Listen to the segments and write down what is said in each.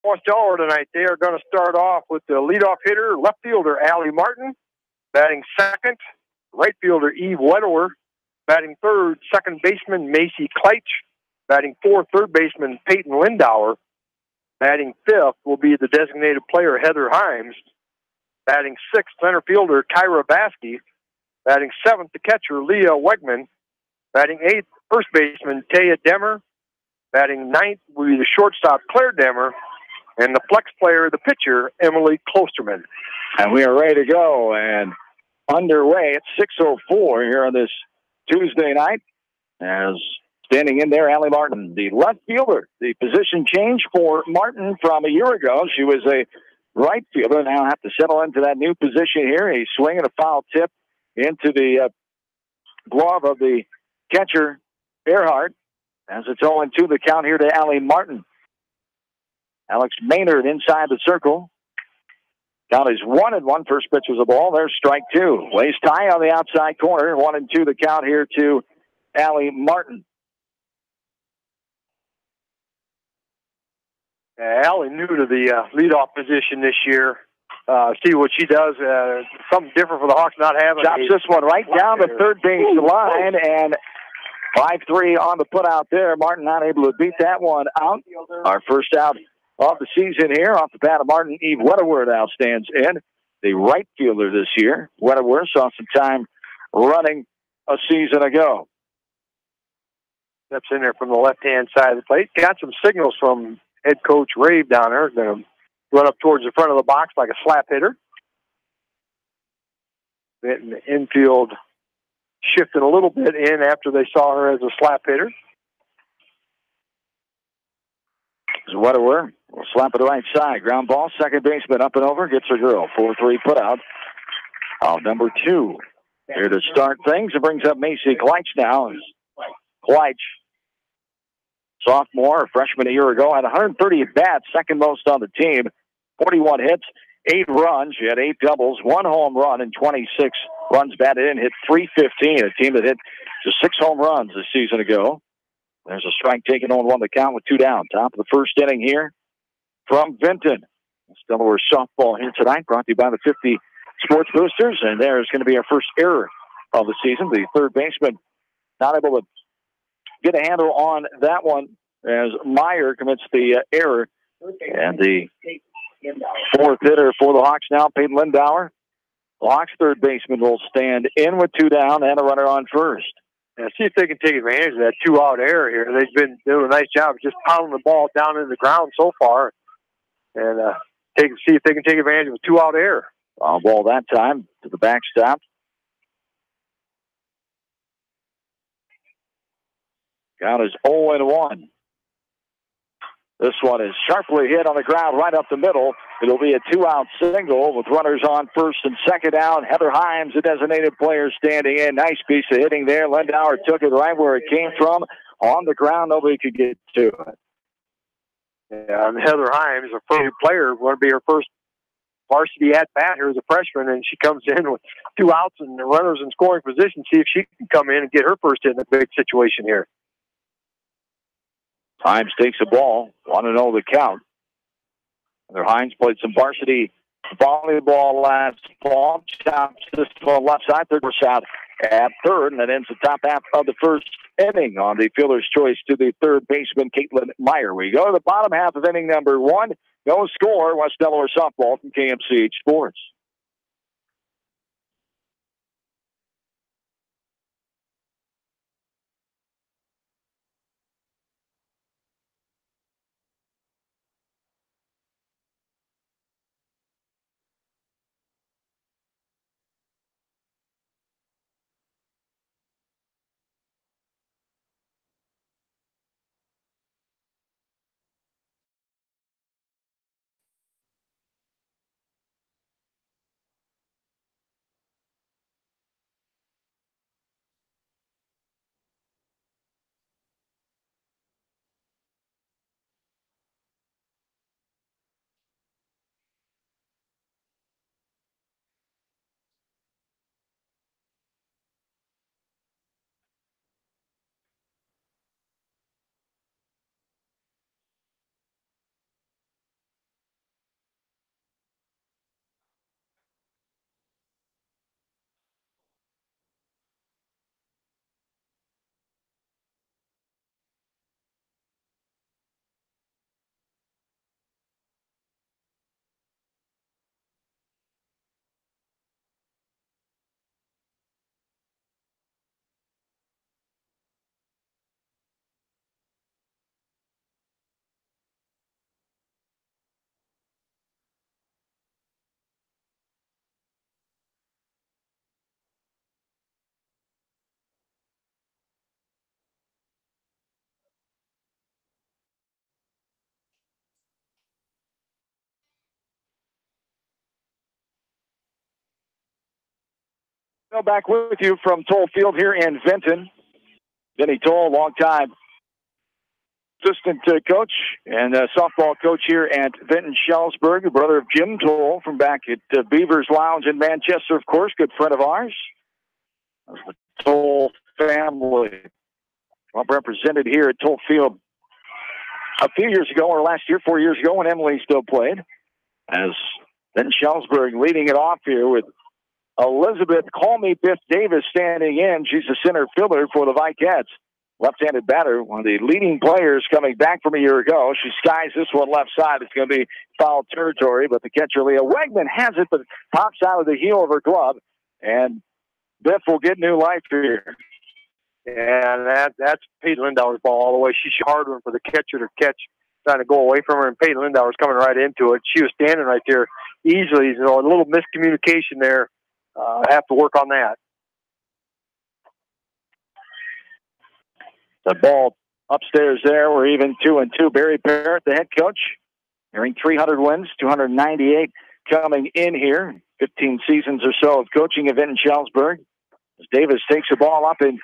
W.Delaware tonight. They are going to start off with the leadoff hitter, left fielder Allie Martin, batting second, right fielder Eve Wedewer, batting third, second baseman Macy Kleitch, batting fourth, third baseman Peyton Lindauer, batting fifth will be the designated player Heather Himes, batting sixth, center fielder Kyra Baskey, batting seventh, the catcher Leah Wegman, batting eighth, first baseman Taya Demmer, batting ninth will be the shortstop Claire Demmer, and the flex player, the pitcher, Emily Klosterman. And we are ready to go and underway at 6:04 here on this Tuesday night. As standing in there, Allie Martin, the left fielder. The position change for Martin from a year ago. She was a right fielder. Now have to settle into that new position here. A swing and a foul tip into the glove of the catcher, Earhart, as it's 0-2 the count here to Allie Martin. Alex Maynard inside the circle. Count is 1-1. First pitch was a ball. There's strike two. Lays tie on the outside corner. 1-2 the count here to Allie Martin. Allie new to the leadoff position this year. See what she does. Something different for the Hawks not having. Chops this one right down the third base line, and 5-3 on the put out there. Martin not able to beat that one out. Our first out of the season here off the bat of Martin. Eve Wedewer now stands in, the right fielder this year. Wedewer saw some time running a season ago. Steps in there from the left-hand side of the plate. Got some signals from head coach Rave down there. Going to run up towards the front of the box like a slap hitter. The infield shifted a little bit in after they saw her as a slap hitter. Wedewer will slap it right side. Ground ball, second baseman up and over, gets her girl. 4-3 put out. Number 2 here to start things. It brings up Macy Kleitch now. Kleitch, sophomore, a freshman a year ago, had 130 at-bats, second most on the team. 41 hits, 8 runs. She had 8 doubles, 1 home run, and 26 runs batted in. Hit .315, a team that hit just 6 home runs this season ago. There's a strike taken on 1 to count with 2 down. Top of the first inning here from Vinton. Delaware softball here tonight, brought to you by the 50 Sports Boosters. And there's going to be our first error of the season. The third baseman not able to get a handle on that one as Meyer commits the error. And the fourth hitter for the Hawks now, Peyton Lindauer. The Hawks third baseman will stand in with 2 down and a runner on first. Yeah, see if they can take advantage of that 2-out error here. They've been doing a nice job of just pounding the ball down into the ground so far. And see if they can take advantage of a 2-out error. Foul ball that time to the backstop. Count is 0-1. This one is sharply hit on the ground right up the middle. It'll be a 2-out single with runners on first and second out. Heather Himes, the designated player, standing in. Nice piece of hitting there. Lindauer took it right where it came from. On the ground, nobody could get to it. Yeah, and Heather Himes, a first player, going to be her first varsity at-bat here as a freshman, and she comes in with 2 outs and the runners in scoring position. See if she can come in and get her first hit in a big situation here. Himes takes the ball. 1-0 the count. Heather Himes played some varsity volleyball last fall. Chops this one left side. Third shot at third, and that ends the top half of the first inning on the fielder's choice to the third baseman, Caitlin Meyer. We go to the bottom half of inning number 1. No score. West Delaware softball from KMCH Sports. Back with you from Toll Field here in Vinton. Vinny Toll, longtime assistant coach and softball coach here at Vinton Shellsburg, the brother of Jim Toll from back at Beavers Lounge in Manchester, of course, good friend of ours. The Toll family represented here at Toll Field a few years ago, or last year, 4 years ago, when Emily still played. As Vinton Shellsburg leading it off here with Elizabeth Call Me Biff Davis standing in. She's the center fielder for the Vikettes. Left-handed batter, one of the leading players coming back from a year ago. She skies this one left side. It's going to be foul territory, but the catcher, Leah Wegman, has it, but pops out of the heel of her glove, and Biff will get new life here. And that's Peyton Lindauer's ball all the way. She's a hard one for the catcher to catch, trying to go away from her, and Peyton Lindauer's coming right into it. She was standing right there easily. You know, a little miscommunication there. Have to work on that. The ball upstairs there. We're even 2-2. Barry Parrott, the head coach, nearing 300 wins, 298 coming in here. 15 seasons or so of coaching at Vinton Shellsburg. As Davis takes the ball up in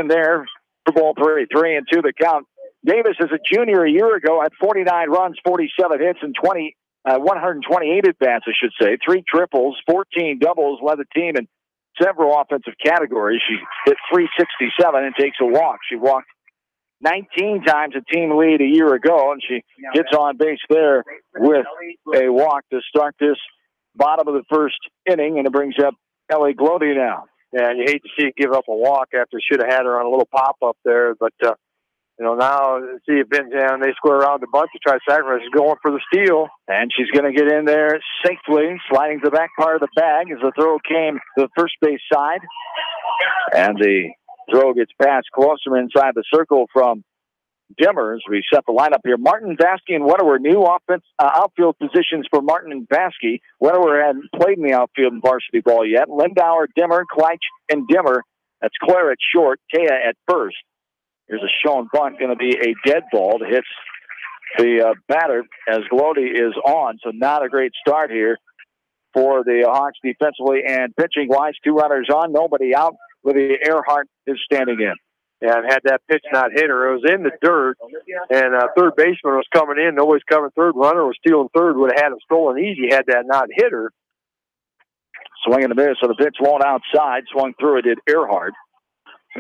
there for ball 3-2 the count. Davis is a junior a year ago, had 49 runs, 47 hits, and 128 at-bats, I should say. 3 triples, 14 doubles, led the team in several offensive categories. She hit .367 and takes a walk. She walked 19 times a team lead a year ago, and she gets on base there with a walk to start this bottom of the first inning, and it brings up Ellie Glody now. Yeah, and you hate to see it give up a walk after should have had her on a little pop-up there, but you know, now see it bent down, they square around the bunt to try to sacrifice. She's going for the steal. And she's going to get in there safely, sliding to the back part of the bag as the throw came to the first base side. And the throw gets past closer inside the circle from Dimmer as we set the lineup here. Martin, Vasky, and Wedewer, new outfield positions for Martin and Vasky. Wedewer hadn't played in the outfield in varsity ball yet. Lindauer, Dimmer, Kleitch, and Dimmer. That's Claire at short, Kea at first. Here's a shown bunt, going to be a dead ball that hits the batter as Glody is on. So not a great start here for the Hawks defensively and pitching-wise. 2 runners on, nobody out. Lydia Earhart is standing in. Yeah, and had that pitch not hit her, it was in the dirt, and third baseman was coming in. Nobody's covering third. Runner was stealing third. Would have had him stolen easy had that not hit her. Swing and a miss, so the pitch long outside. Swung through it, did Earhart.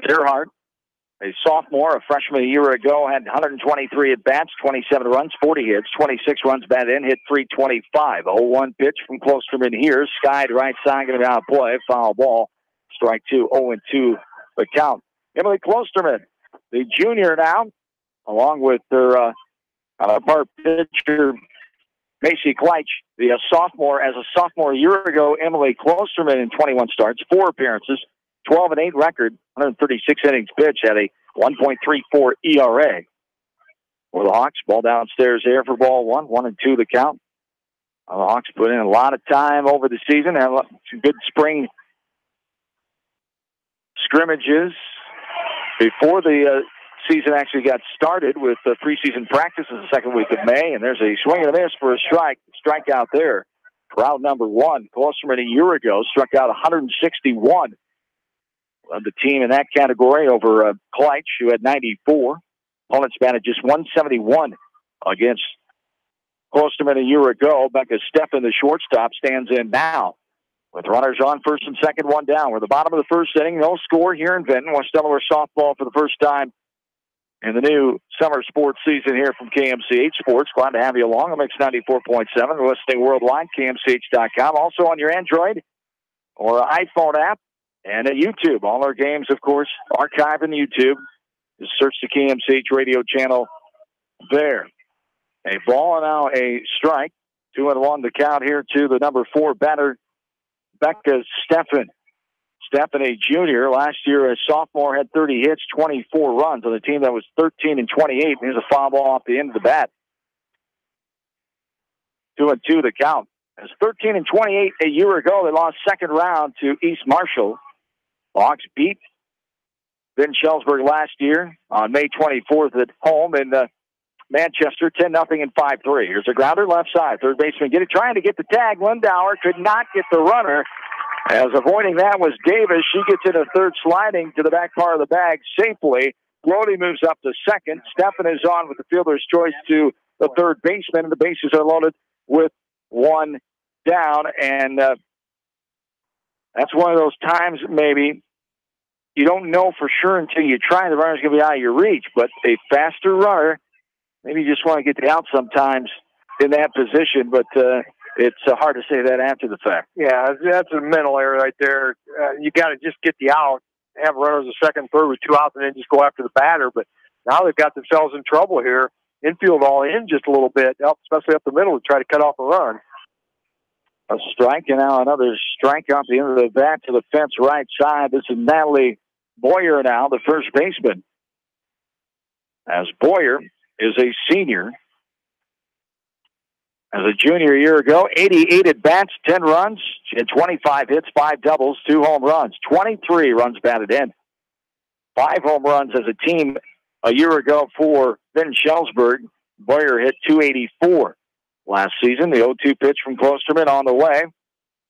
Earhart, a sophomore, a freshman a year ago, had 123 at-bats, 27 runs, 40 hits, 26 runs batted in, hit .325. 0-1 pitch from Klosterman here. Skied right side, going to be out of play. Foul ball. Strike 2, 0-2 the count. Emily Klosterman, the junior now, along with their part pitcher, Macy Kleitch, the sophomore. As a sophomore a year ago, Emily Klosterman in 21 starts, 4 appearances, 12-8 record, 136 innings pitched, at a 1.34 ERA. For the Hawks, ball downstairs there for ball 1, 1-2 the count. The Hawks put in a lot of time over the season, had some good spring scrimmages before the season actually got started with the preseason practices the second week of May, and there's a swing and a miss for a strikeout there. Route number 1, Klosterman a year ago struck out 161. Led the team in that category over Kleitch, who had 94. Opponents batted just 171 against Klosterman a year ago. Becca Steffen, the shortstop, stands in now. With runners on first and second, 1 down. We're at the bottom of the first inning. No score here in Vinton. West-Delaware softball for the first time in the new summer sports season here from KMCH Sports. Glad to have you along. Mix 94.7. We're listening worldwide, KMCH.com. Also on your Android or iPhone app and at YouTube. All our games, of course, archived on YouTube. Just search the KMCH radio channel there. A ball and now a strike. 2-1 the count here to the number 4 batter, Becca Steffen. Steffen, a junior, last year a sophomore, had 30 hits, 24 runs on a team that was 13-28. Here's a foul ball off the end of the bat. 2-2 the count. As 13-28 a year ago, they lost second round to East Marshall. Hawks beat Vinton Shellsburg last year on May 24th at home in Manchester, 10-0 and 5-3. Here's a grounder left side. Third baseman trying to get the tag. Lindauer could not get the runner. As avoiding that was Davis. She gets in a third, sliding to the back part of the bag safely. Brody moves up to second. Steffen is on with the fielder's choice to the third baseman, and the bases are loaded with one down. And that's one of those times maybe you don't know for sure until you try. The runner's going to be out of your reach, but a faster runner, maybe you just want to get the out sometimes in that position, but it's hard to say that after the fact. Yeah, that's a mental error right there. You got to just get the out, have runners a second, third with two outs, and then just go after the batter. But now they've got themselves in trouble here. Infield all in just a little bit, especially up the middle, to try to cut off a run. A strike, and now another strike off the end of the bat to the fence right side. This is Natalie Boyer now, the first baseman. As Boyer is a senior. As a junior a year ago, 88 at-bats, 10 runs. She had 25 hits, 5 doubles, 2 home runs, 23 runs batted in. 5 home runs as a team a year ago for Vinton Shellsburg. Boyer hit 284 last season. The 0-2 pitch from Klosterman on the way.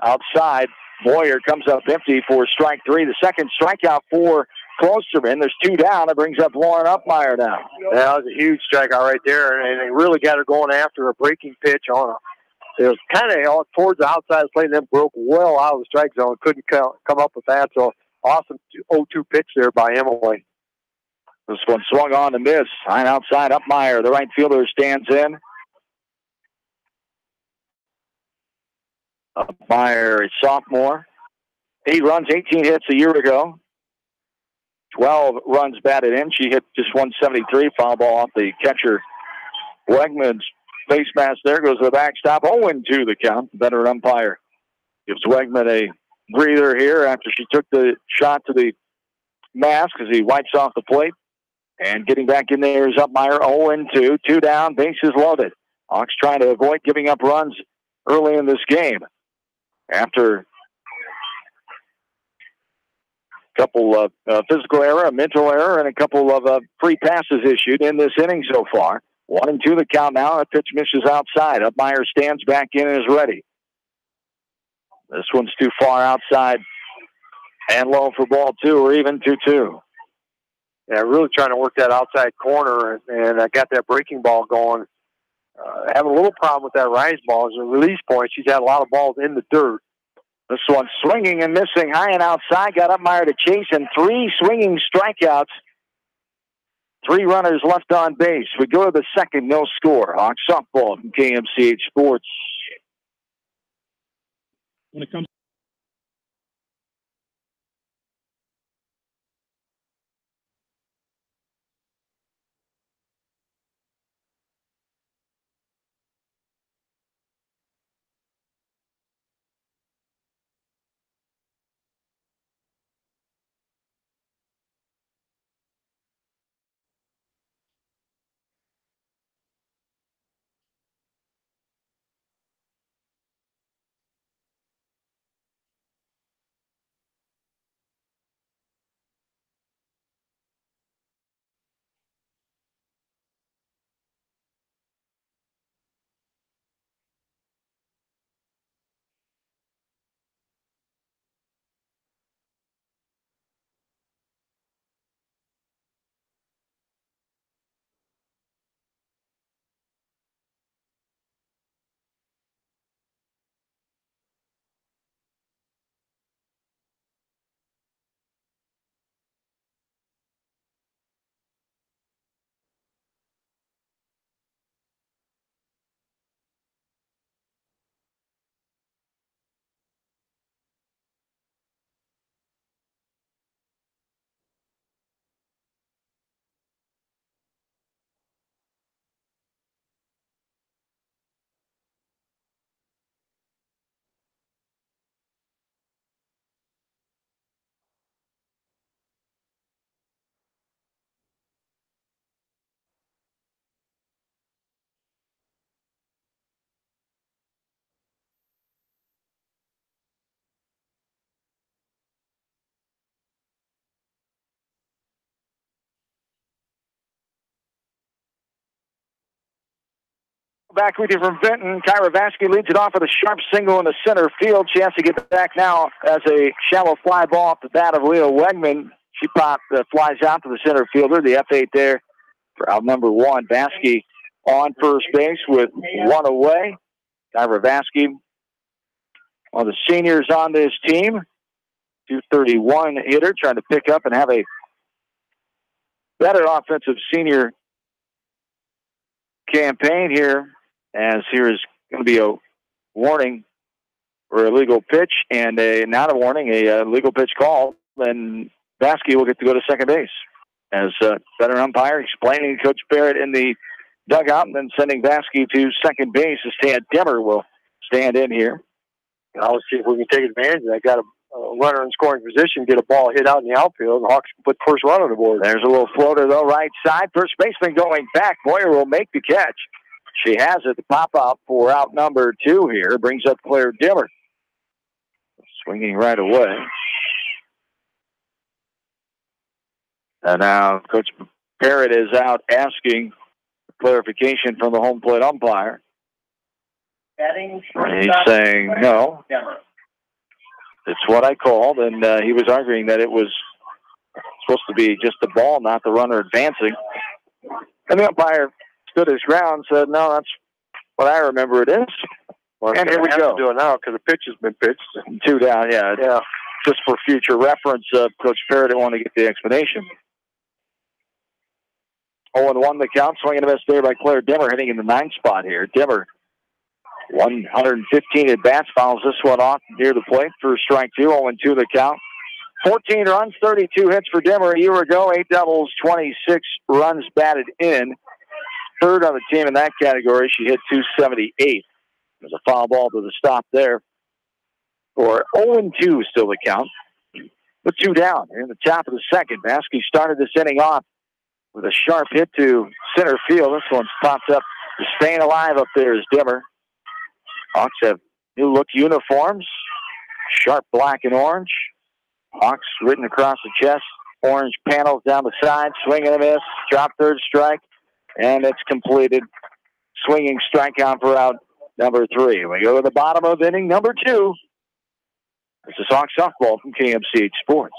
Outside, Boyer comes up empty for strike 3. The second strikeout for Klosterman. There's 2 down. It brings up Lauren Upmeyer now. That was a huge strikeout right there, and they really got her going after a breaking pitch on a. It was kind of towards the outside plate, and then broke well out of the strike zone. Couldn't come up with that. So awesome 0-2 pitch there by Emily. This one swung on to miss. High outside, Upmeyer. The right fielder stands in. Upmeyer is sophomore. 8 runs, 18 hits a year ago. 12 runs batted in. She hit just 173. Foul ball off the catcher. Wegman's face mask there. Goes to the backstop. 0-2 the count. Veteran umpire gives Wegman a breather here after she took the shot to the mask as he wipes off the plate. And getting back in there is Upmeyer. 0-2. 2 down. Bases loaded. Hawks trying to avoid giving up runs early in this game. After couple of physical error, a mental error, and a couple of free passes issued in this inning so far. 1-2 the count now. A pitch misses outside. Upmeyer stands back in and is ready. This one's too far outside and low for ball 2, or even 2-2. Yeah, really trying to work that outside corner, and I got that breaking ball going. Having a little problem with that rise ball as a release point. She's had a lot of balls in the dirt. This one swinging and missing high and outside. Got Upmeyer to chase, and 3 swinging strikeouts. 3 runners left on base. We go to the second, no score. Hawks softball from KMCH Sports. When it comes back with you from Vinton. Kyra Vasky leads it off with a sharp single in the center field. Chance to get back now as a shallow fly ball off the bat of Leo Wegman. She flies out to the center fielder. The F8 there for out number one. Vasky on first base with one away. Kyra Vasky, one of the seniors on this team. 231 hitter, trying to pick up and have a better offensive senior campaign here, as here is going to be a warning for a legal pitch and not a warning, a legal pitch call. Then Vasky will get to go to second base. As veteran umpire explaining to Coach Barrett in the dugout, and then sending Vasky to second base as Tad Demmer will stand in here. I'll see if we can take advantage of that. Got a runner in scoring position, get a ball hit out in the outfield, and the Hawks can put the first run on the board. There's a little floater, though, right side. First baseman going back. Boyer will make the catch. She has it. The pop-out for out number two here brings up Claire Dimmer. Swinging right away. And now Coach Barrett is out asking clarification from the home plate umpire. He's saying no. It's what I called, and he was arguing that it was supposed to be just the ball, not the runner advancing. And the umpire stood his ground and said, no, that's what I remember it is. Well, and here we go. Do it now because the pitch has been pitched. Two down, yeah. Just for future reference, Coach Perry didn't want to get the explanation. 0-1 the count, swinging a miss there by Claire Dimmer, hitting in the ninth spot here. Dimmer, 115 at bats, fouls this one off near the plate for strike two. 0-2 the count. 14 runs, 32 hits for Dimmer a year ago. 8 doubles, 26 runs batted in. Third on the team in that category. She hit 278. There's a foul ball to the stop there. For 0-2 still the count. With two down in the top of the second. Vasky started this inning off with a sharp hit to center field. This one's popped up. Staying alive up there is Dimmer. Hawks have new look uniforms. Sharp black and orange. Hawks written across the chest. Orange panels down the side. Swing and a miss. Drop third strike. And it's completed. Swinging strikeout for out number 3. We go to the bottom of inning number 2. This is Hawks softball from KMCH Sports.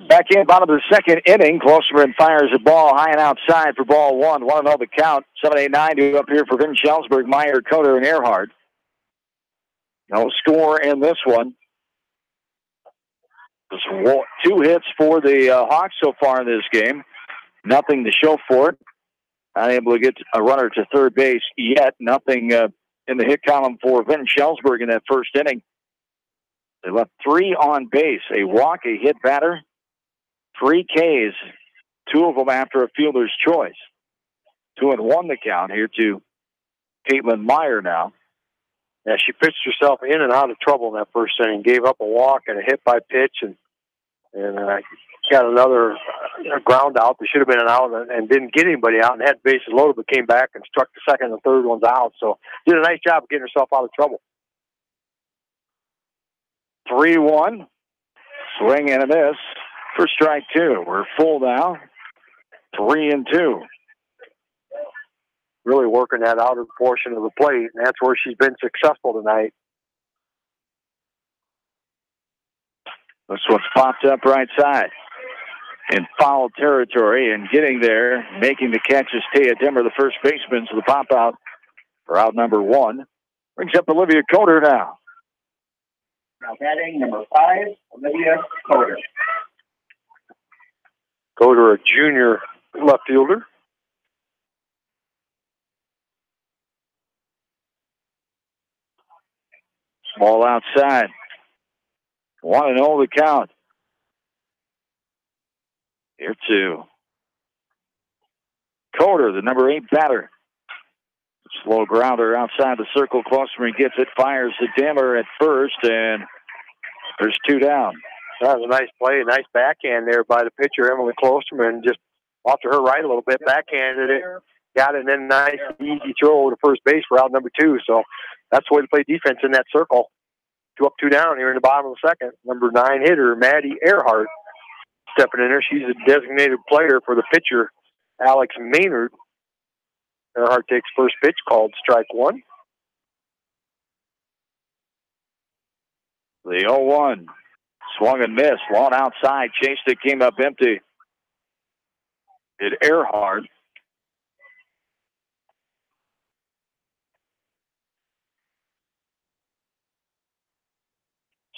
Back in, bottom of the second inning. Klosterman fires a ball high and outside for ball 1. 1-0 the count. 7-8-9 to up here for Vinton, Shellsburg, Meyer, Coder, and Earhart. No score in this one. There's 2 hits for the Hawks so far in this game. Nothing to show for it. Not able to get a runner to third base yet. Nothing in the hit column for Vinton, Shellsburg in that first inning. They left 3 on base. A walk, a hit batter. 3 Ks, 2 of them after a fielder's choice. 2-1 the count here to Caitlin Meyer now. Yeah, she pitched herself in and out of trouble in that first inning. Gave up a walk and a hit by pitch, and got another ground out. There should have been an out and didn't get anybody out and had bases loaded, but came back and struck the second and third ones out. So did a nice job of getting herself out of trouble. 3-1. Swing and a miss for strike 2. We're full now. 3-2. really working that outer portion of the plate, and that's where she's been successful tonight. This one's popped up right side in foul territory, and getting there, making the catch is Taya Dimmer, the first baseman, so the pop out for out number 1. Brings up Olivia Coder now. Now batting number 5, Olivia Coder. Coder, a junior left fielder. Ball outside. 1-0 the count. Here 2. Coder, the number 8 batter. Slow grounder outside the circle. Klosterman gets it, fires the Dimmer at first, and there's 2 down. That was a nice play, a nice backhand there by the pitcher, Emily Klosterman. Just off to her right a little bit, backhanded it, got it, and then nice, easy throw over to first base for out number 2. So that's the way to play defense in that circle. 2 up, 2 down here in the bottom of the second. Number 9 hitter, Maddie Earhart, stepping in there. She's a designated player for the pitcher, Alex Maynard. Earhart takes first pitch, called strike 1. The 0-1. Swung and missed. Long outside. Chased it. Came up empty. Did Earhart.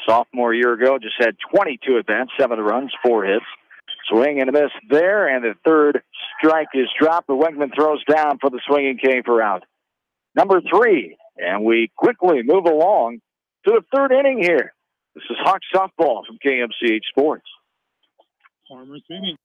Sophomore year ago, just had 22 at bats, 7 runs, 4 hits. Swing and a miss there, and the third strike is dropped. The Wegman throws down for the swinging K for out. Number 3, and we quickly move along to the 3rd inning here. This is Hawk softball from KMCH Sports. Farmers inning.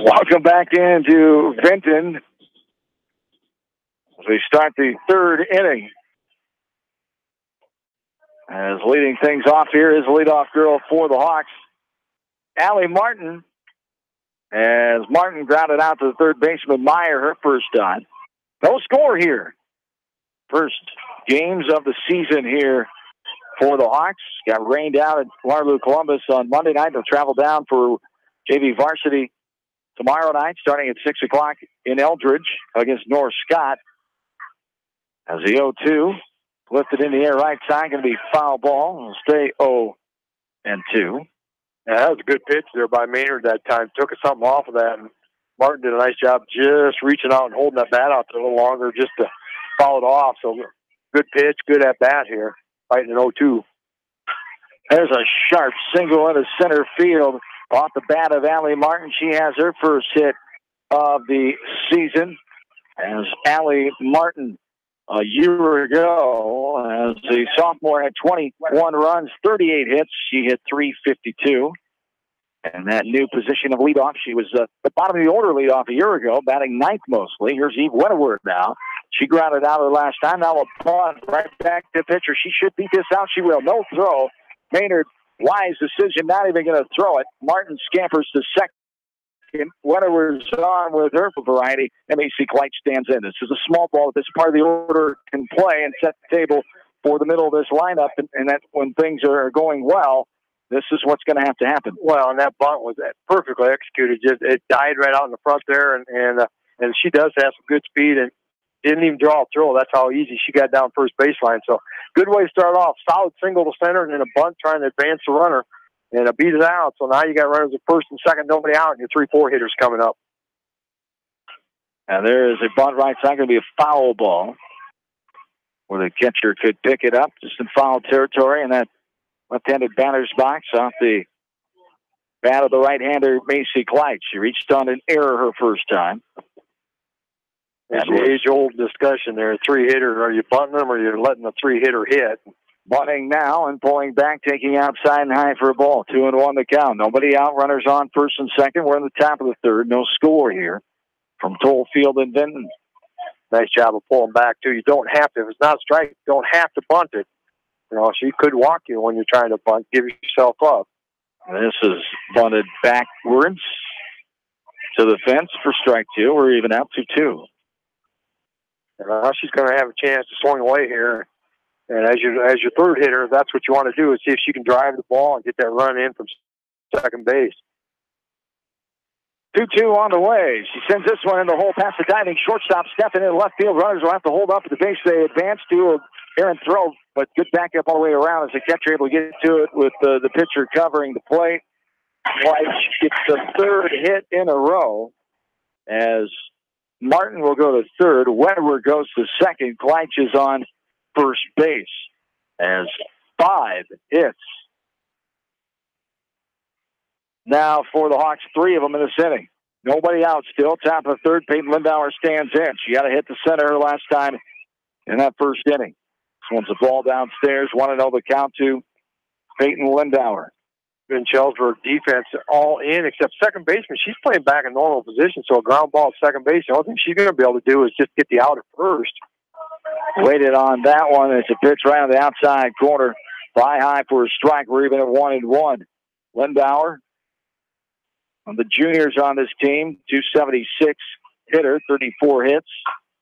Welcome back into Vinton as we start the 3rd inning. As leading things off here is the leadoff girl for the Hawks, Allie Martin. As Martin grounded out to the third baseman Meyer, her first time. No score here. First games of the season here for the Hawks. Got rained out at Waterloo Columbus on Monday night. They'll travel down for JV varsity tomorrow night, starting at 6 o'clock in Eldridge against North Scott. As the 0-2 lifted in the air right side, going to be foul ball. It'll stay 0-2. Yeah, that was a good pitch there by Maynard that time. Took something off of that, and Martin did a nice job just reaching out and holding that bat out there a little longer just to foul it off. So good pitch, good at bat here, fighting an 0-2. There's a sharp single into center field off the bat of Allie Martin. She has her first hit of the season. As Allie Martin a year ago, as the sophomore, had 21 runs, 38 hits. She hit .352. And that new position of leadoff, she was the bottom of the order leadoff a year ago, batting ninth mostly. Here's Eve Wedderworth now. She grounded out her last time. Now a punt right back to pitcher. She should beat this out. She will. No throw. Maynard, wise decision, not even going to throw it. Martin scampers to second. second. Whatever's on with her variety, M.A.C. Kleitz stands in. This is a small ball. This part of the order can play and set the table for the middle of this lineup. And that when things are going well, this is what's going to have to happen. Well, and that bunt was perfectly executed. Just it died right out in the front there, and she does have some good speed and didn't even draw a throw. That's how easy she got down first baseline. So good way to start off. Solid single to center and then a bunt trying to advance the runner and beat it out. So now you got runners at first and second, nobody out, and your 3-4 hitters coming up. And there is a bunt right side. Going to be a foul ball where the catcher could pick it up just in foul territory in that left-handed batter's box off the bat of the right-hander, Macy Kleitz. She reached on an error her first time. That's the age-old discussion there. 3-hitter, are you bunting them or you're letting the 3-hitter hit? Bunting now and pulling back, taking outside and high for a ball. 2-1 the count. Nobody out. Runners on first and second. We're in the top of the third. No score here from Toll Field and Vinton. Nice job of pulling back, too. You don't have to. If it's not a strike, you don't have to bunt it. You know, she could walk you when you're trying to bunt. Give yourself up. This is bunted backwards to the fence for strike two. We're even out to 2. And now she's going to have a chance to swing away here. And as your third hitter, that's what you want to do is see if she can drive the ball and get that run in from second base. 2-2 on the way. She sends this one in the hole past the diving shortstop. Stepping in left field. Runners will have to hold up at the base. They advance to an errant throw, but good backup all the way around as the catcher able to get to it with the pitcher covering the plate. Kleitz gets the third hit in a row as Martin will go to third. Wedderburg goes to second. Kleitz is on first base as 5 hits. Now for the Hawks, 3 of them in this inning. Nobody out still. Top of the third, Peyton Lindauer stands in. She got to hit the center last time in that first inning. This one's a ball downstairs. 1-0 the count to Peyton Lindauer. In Shellsburg defense all in except second baseman. She's playing back in normal position, so a ground ball at second base. The only thing she's going to be able to do is just get the out at first. Waited on that one. It's a pitch right on the outside corner. Fly high for a strike. We're even at 1-1. Lindauer, one of the juniors on this team, 276 hitter, 34 hits,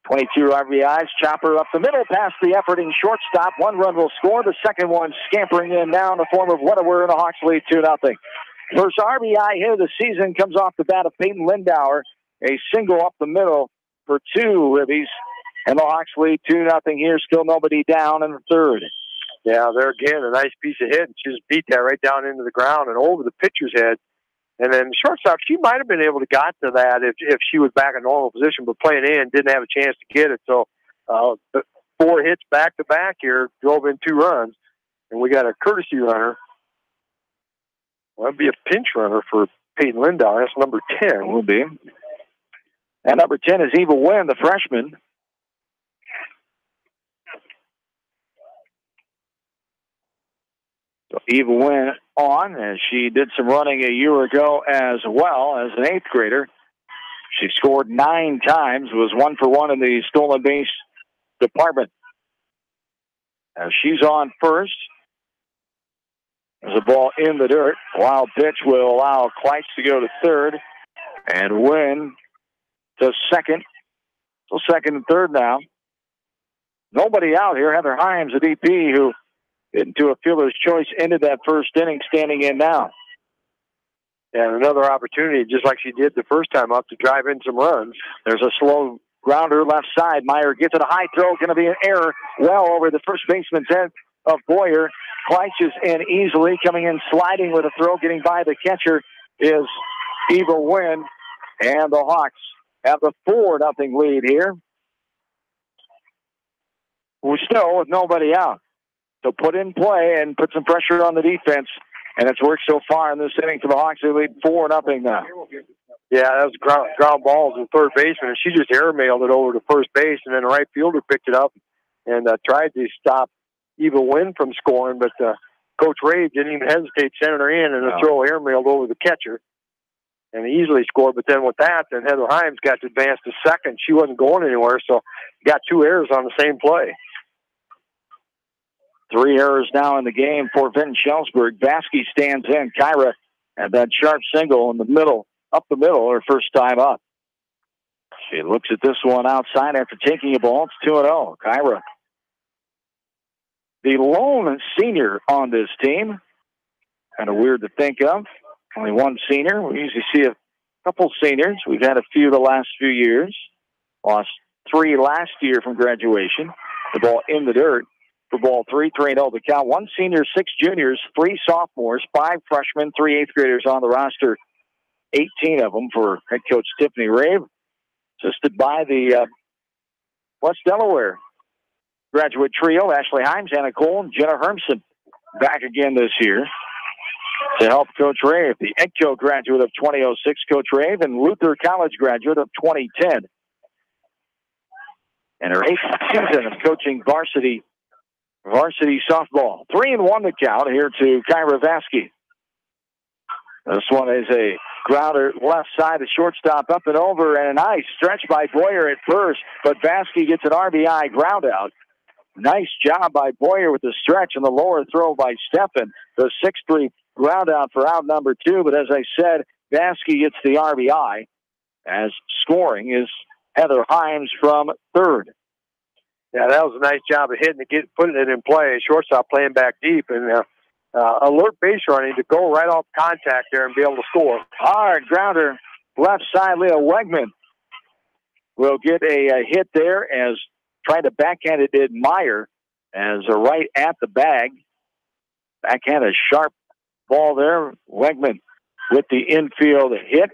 22 RBIs. Chopper up the middle past the efforting shortstop. 1 run will score. The second one scampering in now in the form of Wedderburg, and the Hawks lead 2-0. First RBI hit of the season comes off the bat of Peyton Lindauer. A single up the middle for 2 ribbies. And the Hawks lead 2-0 here. Still nobody down in the third. Yeah, there again, a nice piece of hit. And she just beat that right down into the ground and over the pitcher's head. And then shortstop, she might have been able to got to that if she was back in normal position, but playing in didn't have a chance to get it. So 4 hits back-to-back here drove in 2 runs. And we got a courtesy runner. Well, that'd be a pinch runner for Peyton Lindauer. That's number 10. Will be. And number 10 is Eva Wynn, the freshman. So Eva Wynn on, as she did some running a year ago as well as an 8th grader. She scored 9 times, was 1 for 1 in the stolen base department. As she's on first, there's a ball in the dirt. Wild pitch will allow Kleitz to go to third, and Wynn to second. So second and third now. Nobody out here. Heather Himes, the DP, who into a fielder's choice, ended that first inning, standing in now. And another opportunity, just like she did the first time up, to drive in some runs. There's a slow grounder left side. Meyer gets it, a high throw, going to be an error well over the first baseman's head of Boyer. Kleitz is in easily, coming in sliding with a throw, getting by the catcher is Eva Wynn. And the Hawks have the 4-0 lead here. We're still with nobody out. So put in play and put some pressure on the defense. And it's worked so far in this inning for the Hawks. They lead 4-0 now. Yeah, that was ground balls to third baseman, and she just airmailed it over to first base, and then the right fielder picked it up and tried to stop Eva Wynn from scoring, but Coach Ray didn't even hesitate, sending her in, and the throw airmailed over the catcher, and he easily scored. But then with that, then Heather Himes got to advance to second. She wasn't going anywhere, so got 2 errors on the same play. 3 errors now in the game for Vinton Shellsburg. Baskey stands in. Kyra had that sharp single in the middle up the middle her first time up. She looks at this one outside after taking a ball. It's 2-0. Kyra, the lone senior on this team. Kind of weird to think of. Only one senior. We usually see a couple seniors. We've had a few the last few years. Lost 3 last year from graduation. The ball in the dirt for ball 3. 3-0 the count. 1 senior, 6 juniors, 3 sophomores, 5 freshmen, 3 eighth graders on the roster. 18 of them for head coach Tiffany Rave. Assisted by the W.Delaware graduate trio, Ashley Himes, Anna Cole, and Jenna Hermson, back again this year to help Coach Rave. The EDCO graduate of 2006, Coach Rave, and Luther College graduate of 2010. And her 8th season of coaching varsity softball. 3-1 the count here to Kyra Vasky. This one is a grounder left side, the shortstop up and over, and a nice stretch by Boyer at first, but Vasky gets an RBI ground out. Nice job by Boyer with the stretch and the lower throw by Steffen. The 6-3 ground out for out number 2, but as I said, Vasky gets the RBI as scoring is Heather Himes from third. Yeah, that was a nice job of hitting it, putting it in play. Shortstop playing back deep, and alert base running to go right off contact there and be able to score. Hard grounder left side. Leah Wegman will get a hit there as trying to backhand it did Meyer as a right at the bag. Backhand a sharp ball there. Wegman with the infield hit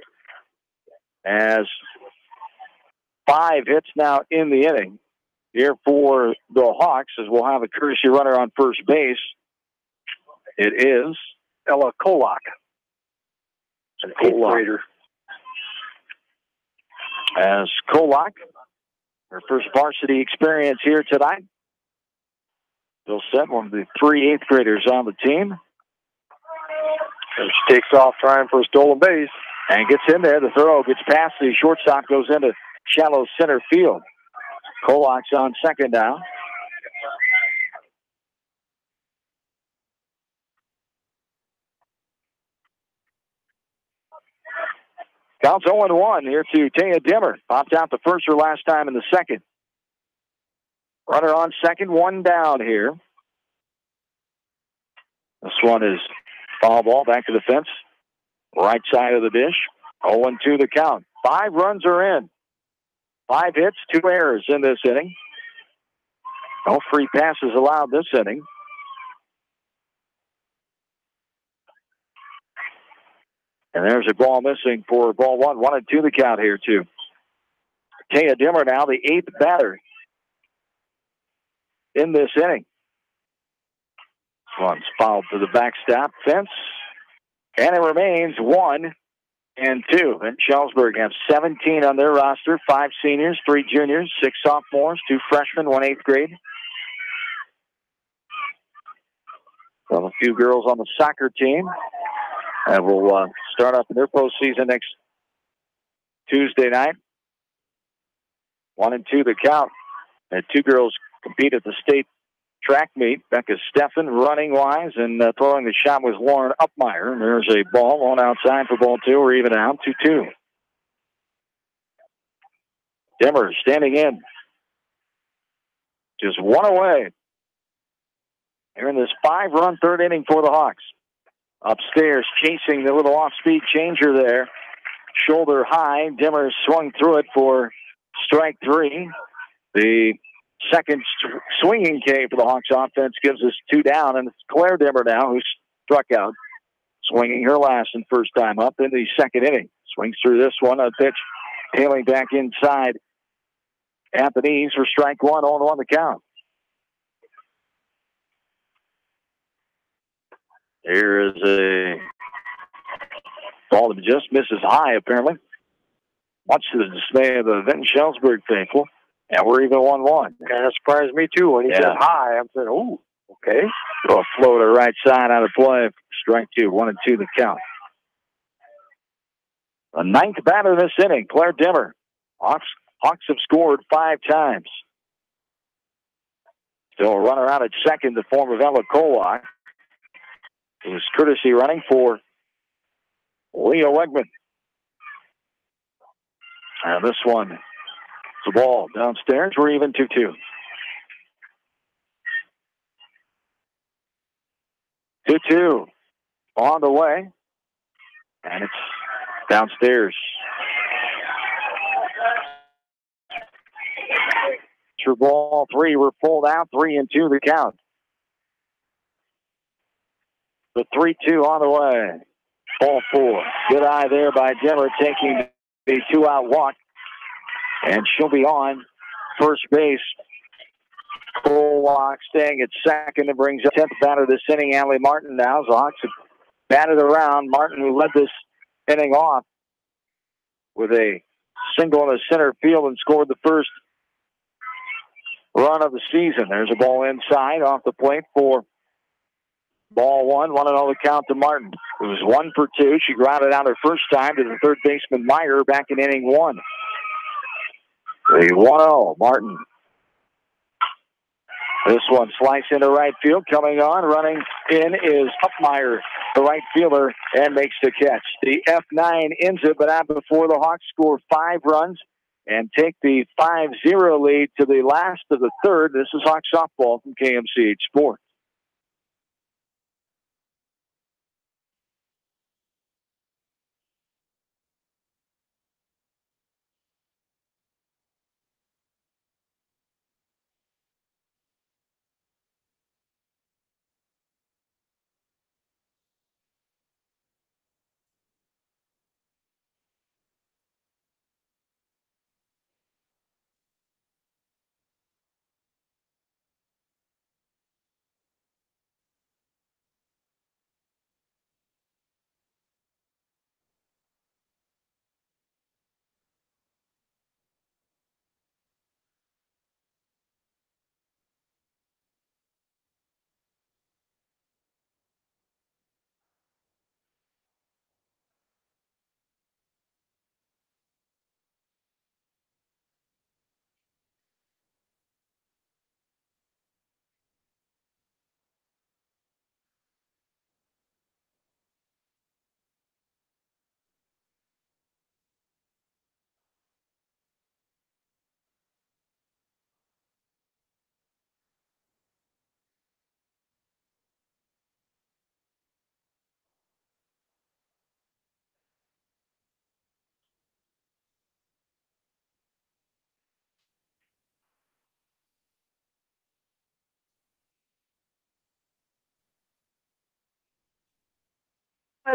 as 5 hits now in the inning here for the Hawks as we'll have a courtesy runner on first base. It is Ella Kolak, an 8th grader. As Kolak, her first varsity experience here tonight. Bill Set, one of the 3 8th graders on the team. And she takes off trying for a stolen base. And gets in there. The throw gets past the shortstop, goes into shallow center field. Kolak's on second now. Counts 0-1 here to Taya Dimmer. Popped out the first or last time in the second. Runner on second, 1 down here. This one is foul ball back to the fence. Right side of the dish. 0-2 the count. 5 runs are in. 5 hits, 2 errors in this inning. No free passes allowed this inning. And there's a ball missing for ball 1. 1-2 the count here, too. Taya Dimmer now, the 8th batter in this inning. This one's fouled to the backstop fence. And it remains 1-2. And Shellsburg have 17 on their roster. 5 seniors, 3 juniors, 6 sophomores, 2 freshmen, 1 8th grade. Well, a few girls on the soccer team. And we'll start up in their postseason next Tuesday night. 1-2 the count. And 2 girls compete at the state track meet. Becca Steffen running wise, and throwing the shot was Lauren Upmeyer. And there's a ball on outside for ball 2. We're even out 2-2. Dimmer standing in. Just 1 away. Here in this 5-run third inning for the Hawks. Upstairs, chasing the little off-speed changer there. Shoulder high. Dimmer swung through it for strike 3. The second swinging K for the Hawks offense gives us 2 down, and it's Claire Dimmer now who struck out. Swinging her last and first time up in the second inning. Swings through this one. A pitch tailing back inside at the knees for strike 1. 0-1 the count. Here is a ball that just misses high, apparently. Much to the dismay of the Vinton Shellsburg faithful. And we're even 1-1. Kind of surprised me, too, when he said high. I'm saying, ooh, okay. Throw a floater right side out of play. Strike 2, 1-2 the count. The 9th batter this inning, Claire Dimmer. Hawks have scored 5 times. Still a runner out at second, the form of Ella Kolak. It was courtesy running for Leah Wegman. And this one, the ball downstairs. We're even 2-2. 2-2 on the way. And it's downstairs. Through ball 3, we're pulled out. 3-2 the count. The 3-2 on the way. Ball 4. Good eye there by Dimmer taking the 2-out walk. And she'll be on first base. Colwalk staying at second. It brings up 10th batter this inning, Allie Martin now. The Hawks have batted around. Martin, who led this inning off with a single in the center field and scored the first run of the season. There's a ball inside off the plate for ball 1. 1-0 the count to Martin. It was 1 for 2. She grounded out her first time to the third baseman Meyer back in inning 1. The 1-0 Martin. This one sliced into right field. Coming on, running in is Upmeyer, the right fielder, and makes the catch. The F9 ends it, but not before the Hawks score 5 runs and take the 5-0 lead to the last of the third. This is Hawks softball from KMCH Sports.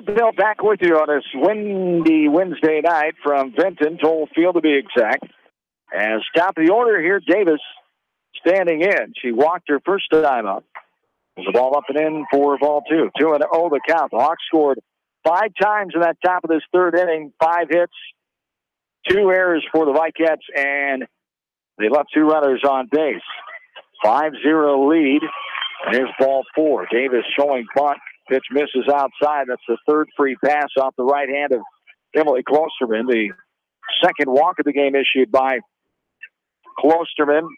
Bill, back with you on this windy Wednesday night from Vinton, Toll Field to be exact. As top of the order here, Davis standing in. She walked her first time up. There's a ball up and in for ball 2. 2-0 the count. The Hawks scored 5 times in that top of this third inning. 5 hits, 2 errors for the Vikets, and they left 2 runners on base. 5-0 lead. And here's ball 4. Davis showing bunt. Pitch misses outside. That's the third free pass off the right hand of Emily Klosterman. The second walk of the game issued by Klosterman,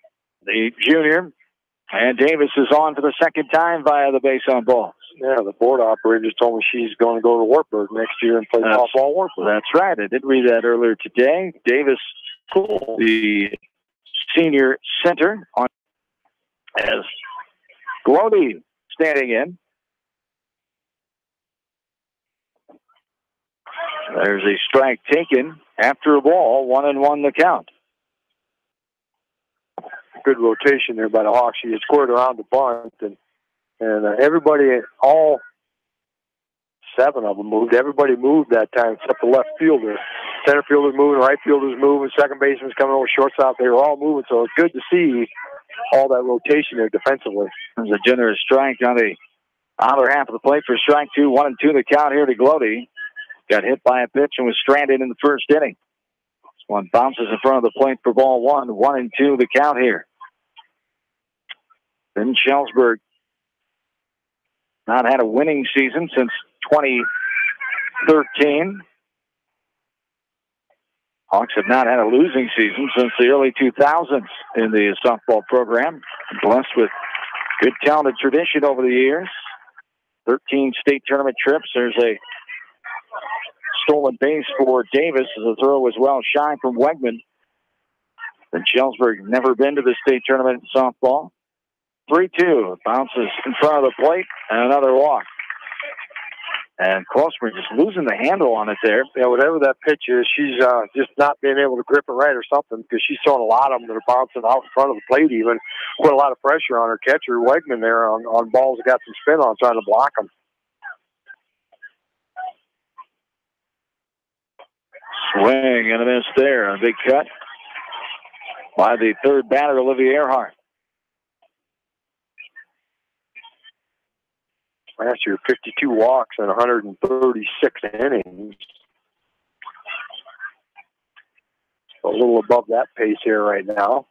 the junior. And Davis is on for the second time via the base on balls. Yeah, the board operator just told me she's going to go to Wartburg next year and play softball Wartburg. That's right. I did read that earlier today. Davis, the senior center, on as Glody standing in. There's a strike taken after a ball. 1-1 the count. Good rotation there by the Hawks. She had scored around the bunt, and everybody, all 7 of them moved. Everybody moved that time except the left fielder. Center fielder's moving, right fielder's moving, second baseman's coming over, shortstop. They were all moving, so it's good to see all that rotation there defensively. There's a generous strike on the outer half of the plate for strike 2. 1-2 the count here to Glody. Got hit by a pitch and was stranded in the first inning. This one bounces in front of the plate for ball 1. 1-2 the count here. Then Shellsburg not had a winning season since 2013. Hawks have not had a losing season since the early 2000s in the softball program. Blessed with good, talented tradition over the years. 13 state tournament trips. There's a stolen base for Davis as the throw was well shy from Wegman. And Shellsburg never been to the state tournament in softball. 3-2. Bounces in front of the plate and another walk. And Klosterman just losing the handle on it there. Yeah, whatever that pitch is, she's just not being able to grip it right or something, because she's throwing a lot of them that are bouncing out in front of the plate even. Put a lot of pressure on her catcher, Wegman, there on balls that got some spin on, trying to block them. Swing and a miss there. A big cut by the third batter, Olivia Earhart. Last year, 52 walks and 136 innings. A little above that pace here right now.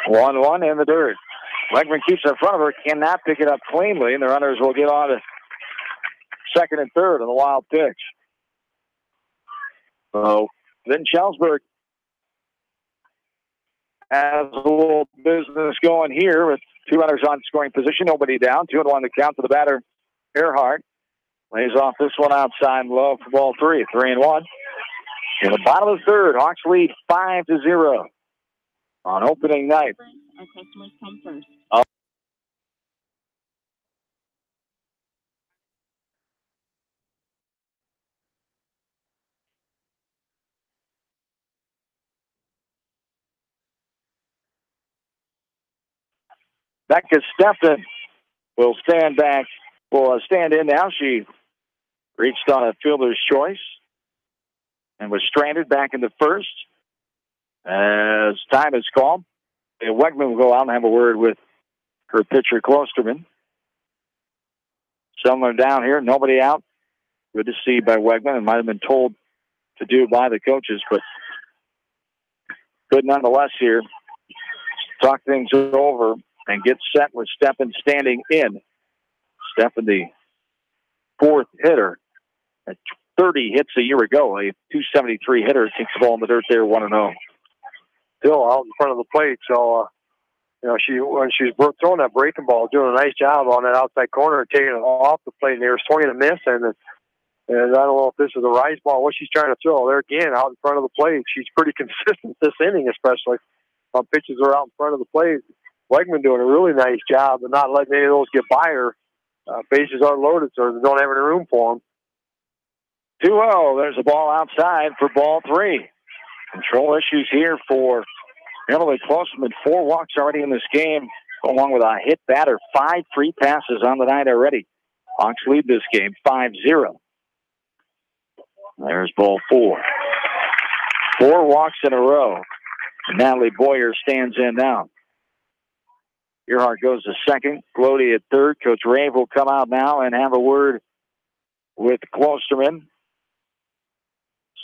One in the dirt. Wegman keeps in front of her, cannot pick it up cleanly, and the runners will get on to second and third on the wild pitch. So then Shellsburg has a little business going here with two runners on scoring position, nobody down, 2-1 to count to the batter. Earhart lays off this one outside low for ball 3, 3-1. In the bottom of the third, Hawks lead 5-0 on opening night. Our customers come first. Becca Stepton will stand in now. She reached on a fielder's choice and was stranded back in the first. As time is called, Wegman will go out and have a word with her pitcher, Klosterman. Someone down here, nobody out. Good to see by Wegman. It might have been told to do by the coaches, but good nonetheless here. Talk things over and get set with Steppen standing in. Steppen, the fourth hitter, at 30 hits a year ago, a 273 hitter, takes the ball in the dirt there, 1-0. Still out in front of the plate, so when she's throwing that breaking ball, doing a nice job on that outside corner and taking it off the plate, and they were swinging a miss, and I don't know if this is a rise ball, what she's trying to throw. There again, out in front of the plate. She's pretty consistent this inning, especially on pitches that are out in front of the plate. Wegman doing a really nice job of not letting any of those get by her. Bases are loaded, so they don't have any room for them. 2-0. There's a ball outside for ball 3. Control issues here for Emily Klosterman. 4 walks already in this game, along with a hit batter. 5 free passes on the night already. Hawks lead this game 5-0. There's ball 4. 4 walks in a row. Natalie Boyer stands in now. Earhart goes to second. Glody at third. Coach Rave will come out now and have a word with Klosterman.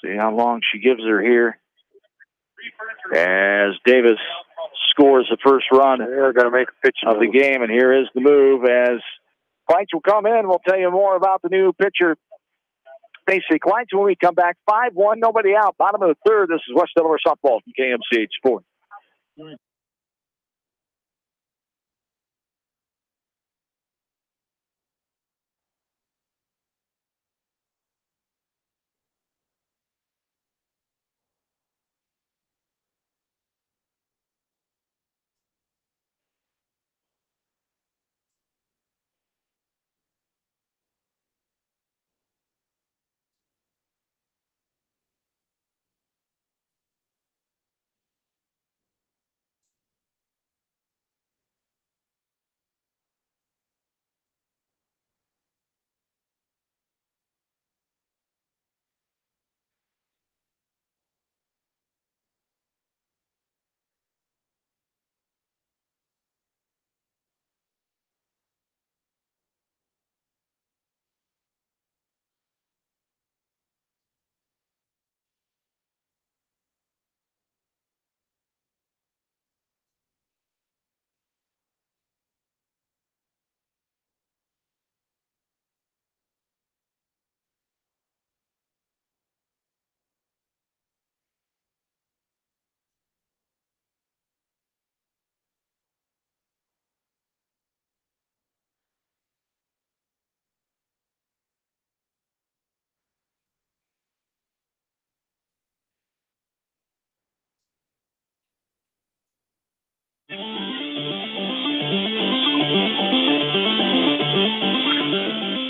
See how long she gives her here. As Davis scores the first run They're going to make a pitch of the game, and here is the move as Kleitz will come in. We'll tell you more about the new pitcher, Stacey Kleitz, when we come back. 5-1, nobody out. Bottom of the third. This is West Delaware softball from KMCH Sports.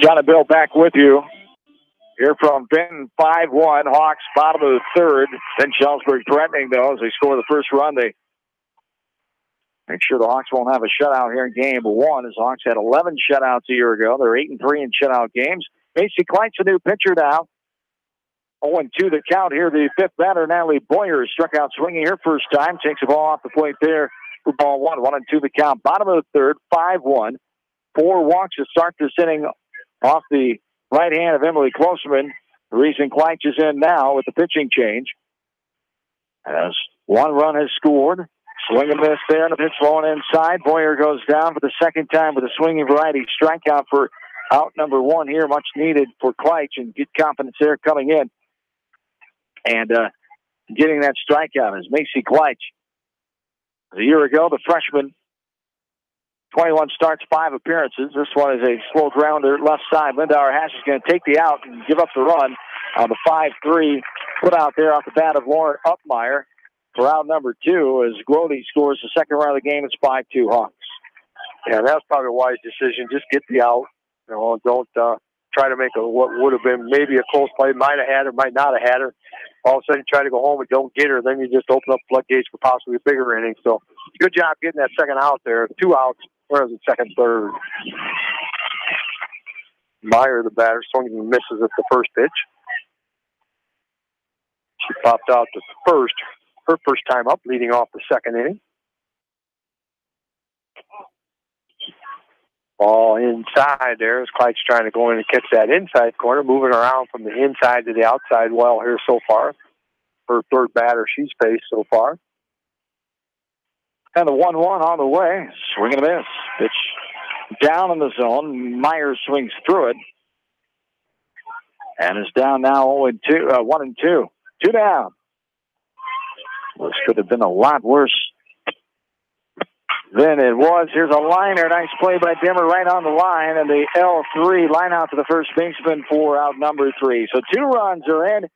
John and Bill back with you. Here from Vinton, 5-1. Hawks bottom of the third. Then Shellsburg threatening, though, as they score the first run. They make sure the Hawks won't have a shutout here in game one, as the Hawks had 11 shutouts a year ago. They're 8-3 in shutout games. Macy Kleitz, a new pitcher now. 0-2 the count here. The fifth batter, Natalie Boyer, struck out swinging her first time. Takes the ball off the plate there for ball one. 1-2 the count. Bottom of the third, 5-1. 4 walks to start this inning off the right hand of Emily Closeman. The reason Kleitz is in now with the pitching change. As 1 run has scored. Swing and miss there, and the pitch flowing inside. Boyer goes down for the second time with a swinging variety strikeout for out number 1 here. Much needed for Kleitz, and good confidence there coming in. And getting that strikeout is Macy Kleitz. A year ago, the freshman, 21 starts, 5 appearances. This one is a slow grounder left side. Lindauer Hash is going to take the out and give up the run on the 5-3 put out there off the bat of Lauren Upmeyer for out number 2 as Grody scores the second run of the game. It's 5-2 Hawks. Yeah, that's probably a wise decision. Just get the out. You know, don't try to make what would have been maybe a close play. Might have had her, might not have had her. All of a sudden, try to go home and don't get her. Then you just open up floodgates for possibly a bigger inning. So, good job getting that second out there. 2 outs. Where is it? Second, third. Meyer, the batter, swings and misses at the first pitch. She popped out the first. Her first time up, leading off the second inning. Ball inside there as Kleitz trying to go in and catch that inside corner, moving around from the inside to the outside well here so far. Her third batter she's faced so far. And the 1-1 on the way. Swing and a miss. Pitch down in the zone. Myers swings through it. And is down now 1-2. 2 down. This could have been a lot worse than it was. Here's a liner. Nice play by Dimmer right on the line. And the L3 line out to the first baseman for out number 3. So 2 runs are in.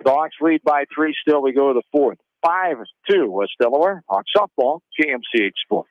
The Hawks lead by 3 still. We go to the fourth. 5-2 West Delaware. Hawks softball. KMCH Sports.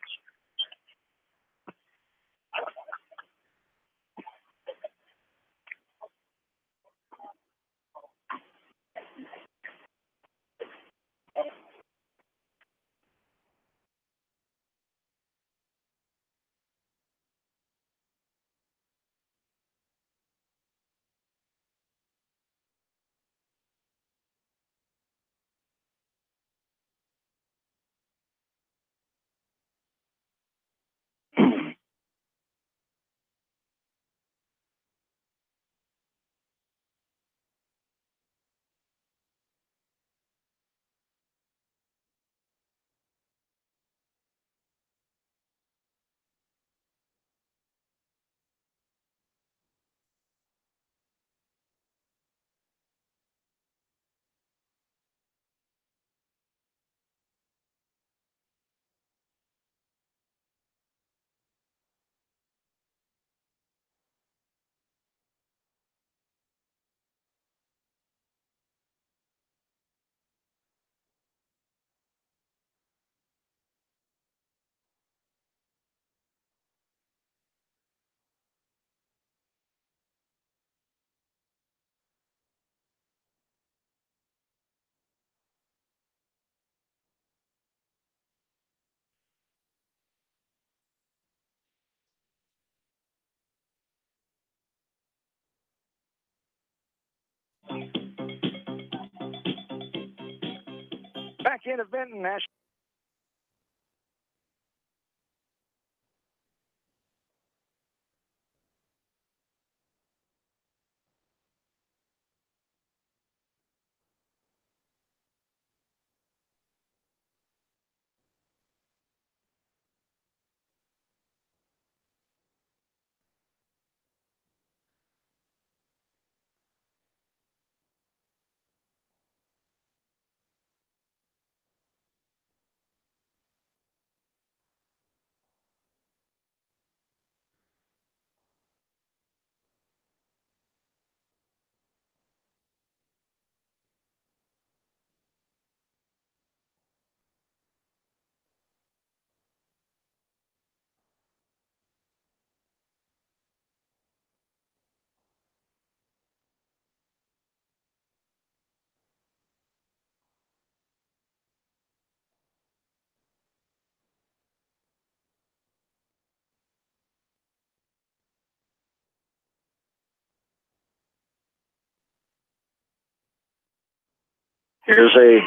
Back into Vinton. National. Here's a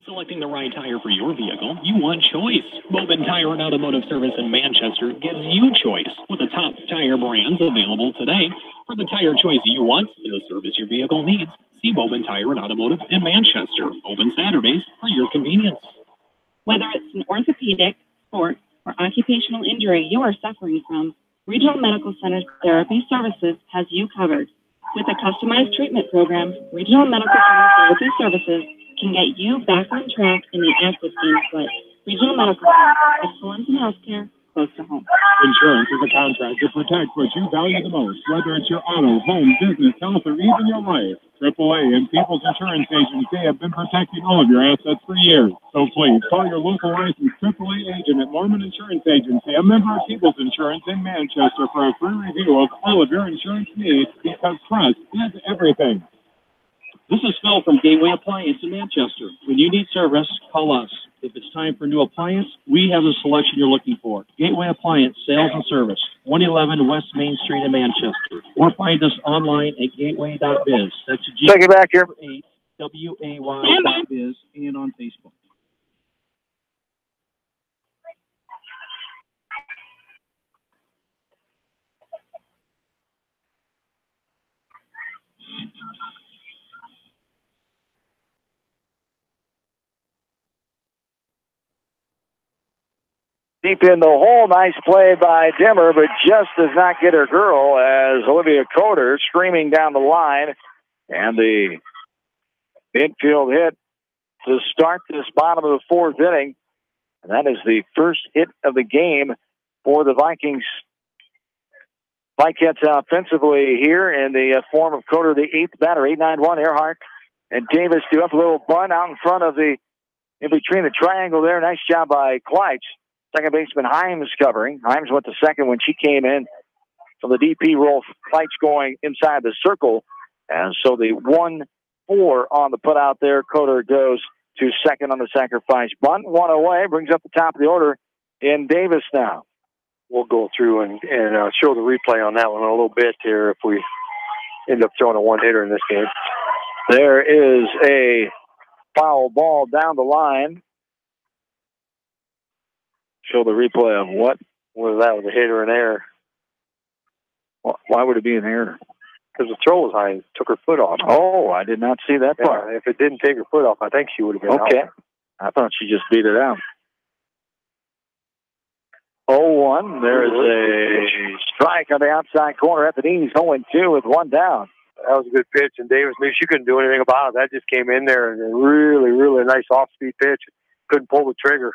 Selecting the right tire for your vehicle, you want choice. Bowman Tire and Automotive Service in Manchester gives you choice with the top tire brands available today. For the tire choice you want and the service your vehicle needs, see Bowman Tire and Automotive in Manchester. Open Saturdays for your convenience. Whether it's an orthopedic, sport, or occupational injury you are suffering from, Regional Medical Center Therapy Services has you covered. With a customized treatment program, Regional Medical Center Therapy Services can get you back on track in the active game of life. Regional Medical Center, excellence in healthcare, close to home. Insurance is a contract to protect what you value the most, whether it's your auto, home, business, health, or even your life. AAA and People's Insurance Agency have been protecting all of your assets for years. So please, call your local licensed AAA agent at Norman Insurance Agency, a member of People's Insurance in Manchester, for a free review of all of your insurance needs, because trust is everything. This is Phil from Gateway Appliance in Manchester. When you need service, call us. If it's time for a new appliance, we have the selection you're looking for. Gateway Appliance Sales and Service, 111 West Main Street in Manchester. Or find us online at gateway.biz. That's take it back here. GWAY.biz and on Facebook. Deep in the hole, nice play by Dimmer, but just does not get her girl as Olivia Coder screaming down the line. And the infield hit to start this bottom of the fourth inning. And that is the first hit of the game for the Vikings. Vikings offensively here in the form of Coder, the eighth batter, 8-9-1. Earhart and Davis do up a little bunt out in front of in between the triangle there. Nice job by Kleitz. Second baseman Himes covering. Himes went to second when she came in. So the DP role, Kleitz going inside the circle. And so the 1-4 on the put out there. Coder goes to second on the sacrifice bunt. One away, brings up the top of the order in Davis now. We'll go through and show the replay on that one a little bit here if we end up throwing a one-hitter in this game. There is a foul ball down the line. Show the replay of what? Whether that was a hit or an error. Why would it be an error? Because the throw was high and took her foot off. Oh, I did not see that part. Yeah, if it didn't take her foot off, I think she would have been okay. out. I thought she just beat it out. 0-1. There is a strike on the outside corner at the knees. 0-2 with one down. That was a good pitch, and Davis knew she couldn't do anything about it. That just came in there, and a really, really nice off-speed pitch. Couldn't pull the trigger.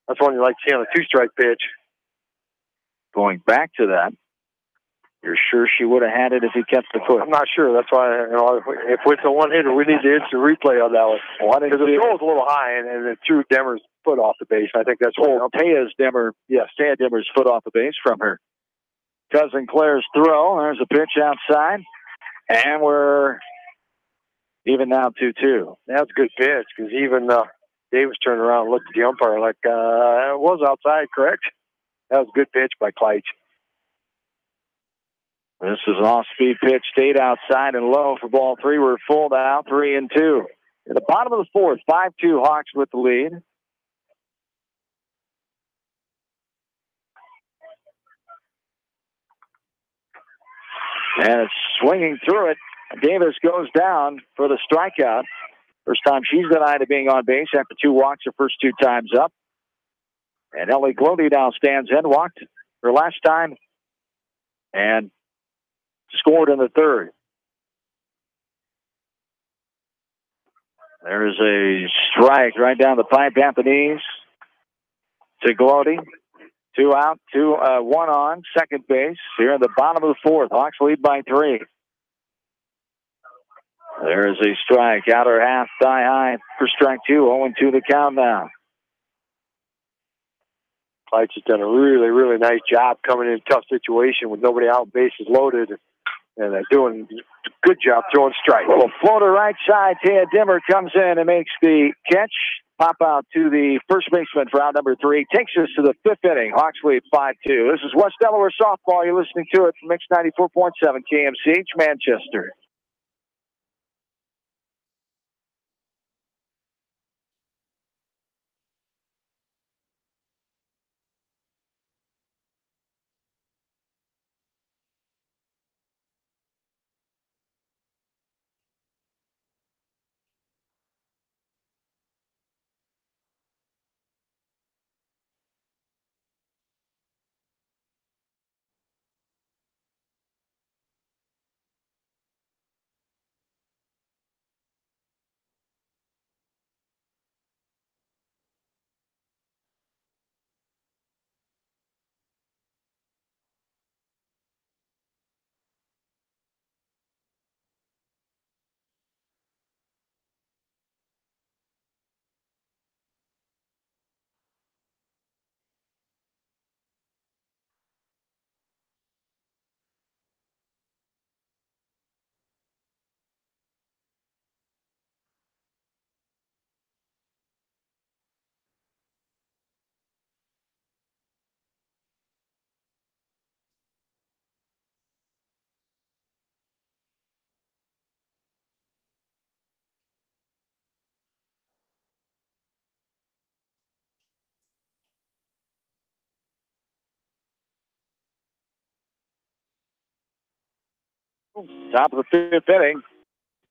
That's one you like to see on a two-strike pitch. Going back to that, you're sure she would have had it if he kept the foot? I'm not sure. That's why, if it's a one-hitter, we need the instant replay on that one. Because the throw was a little high, and it threw Demmer's foot off the base. I think that's what Taya's Demmer, yes, Taya Demmer's foot off the base from her cousin Claire's throw. There's a pitch outside, and we're even now 2-2. That's a good pitch, because even Davis turned around and looked at the umpire like, it was outside, correct? That was a good pitch by Kleitz. This is an off-speed pitch, stayed outside and low for ball three. We're full now, 3-2. At the bottom of the fourth, 5-2 Hawks with the lead. And it's swinging through it. Davis goes down for the strikeout. First time she's denied of being on base after 2 walks her first 2 times up. And Ellie Glody now stands in, walked her last time, and scored in the 3rd. There's a strike right down the pipe at the knees to Glody. 2 out, 1 on, second base. Here in the bottom of the 4th. Hawks lead by 3. There is a strike. Outer half, thigh high for strike 2. 0-2 the count now. Kleitz has done a really, really nice job coming in a tough situation with nobody out, bases loaded, and they're doing a good job throwing strikes. Little floater right side. Taya Dimmer comes in and makes the catch. Pop out to the first baseman for out number 3. Takes us to the 5th inning. Hawks lead 5-2. This is West Delaware softball. You're listening to it from Mix 94.7 KMCH, Manchester. Top of the 5th inning.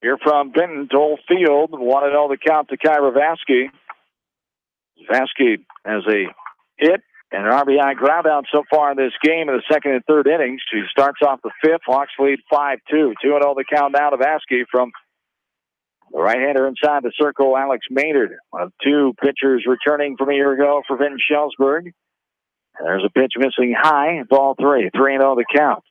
Here from Vinton, Dole Field. 1-0 the count to Kyra Vasky. Vasky has a hit and an RBI ground out so far in this game in the 2nd and 3rd innings. She starts off the 5th. Hawks lead 5-2. 2-0 the count now to Vasky from the right-hander inside the circle, Alex Maynard. One of 2 pitchers returning from a year ago for Vinton Shellsburg. And there's a pitch missing high. Ball 3. 3-0 the count.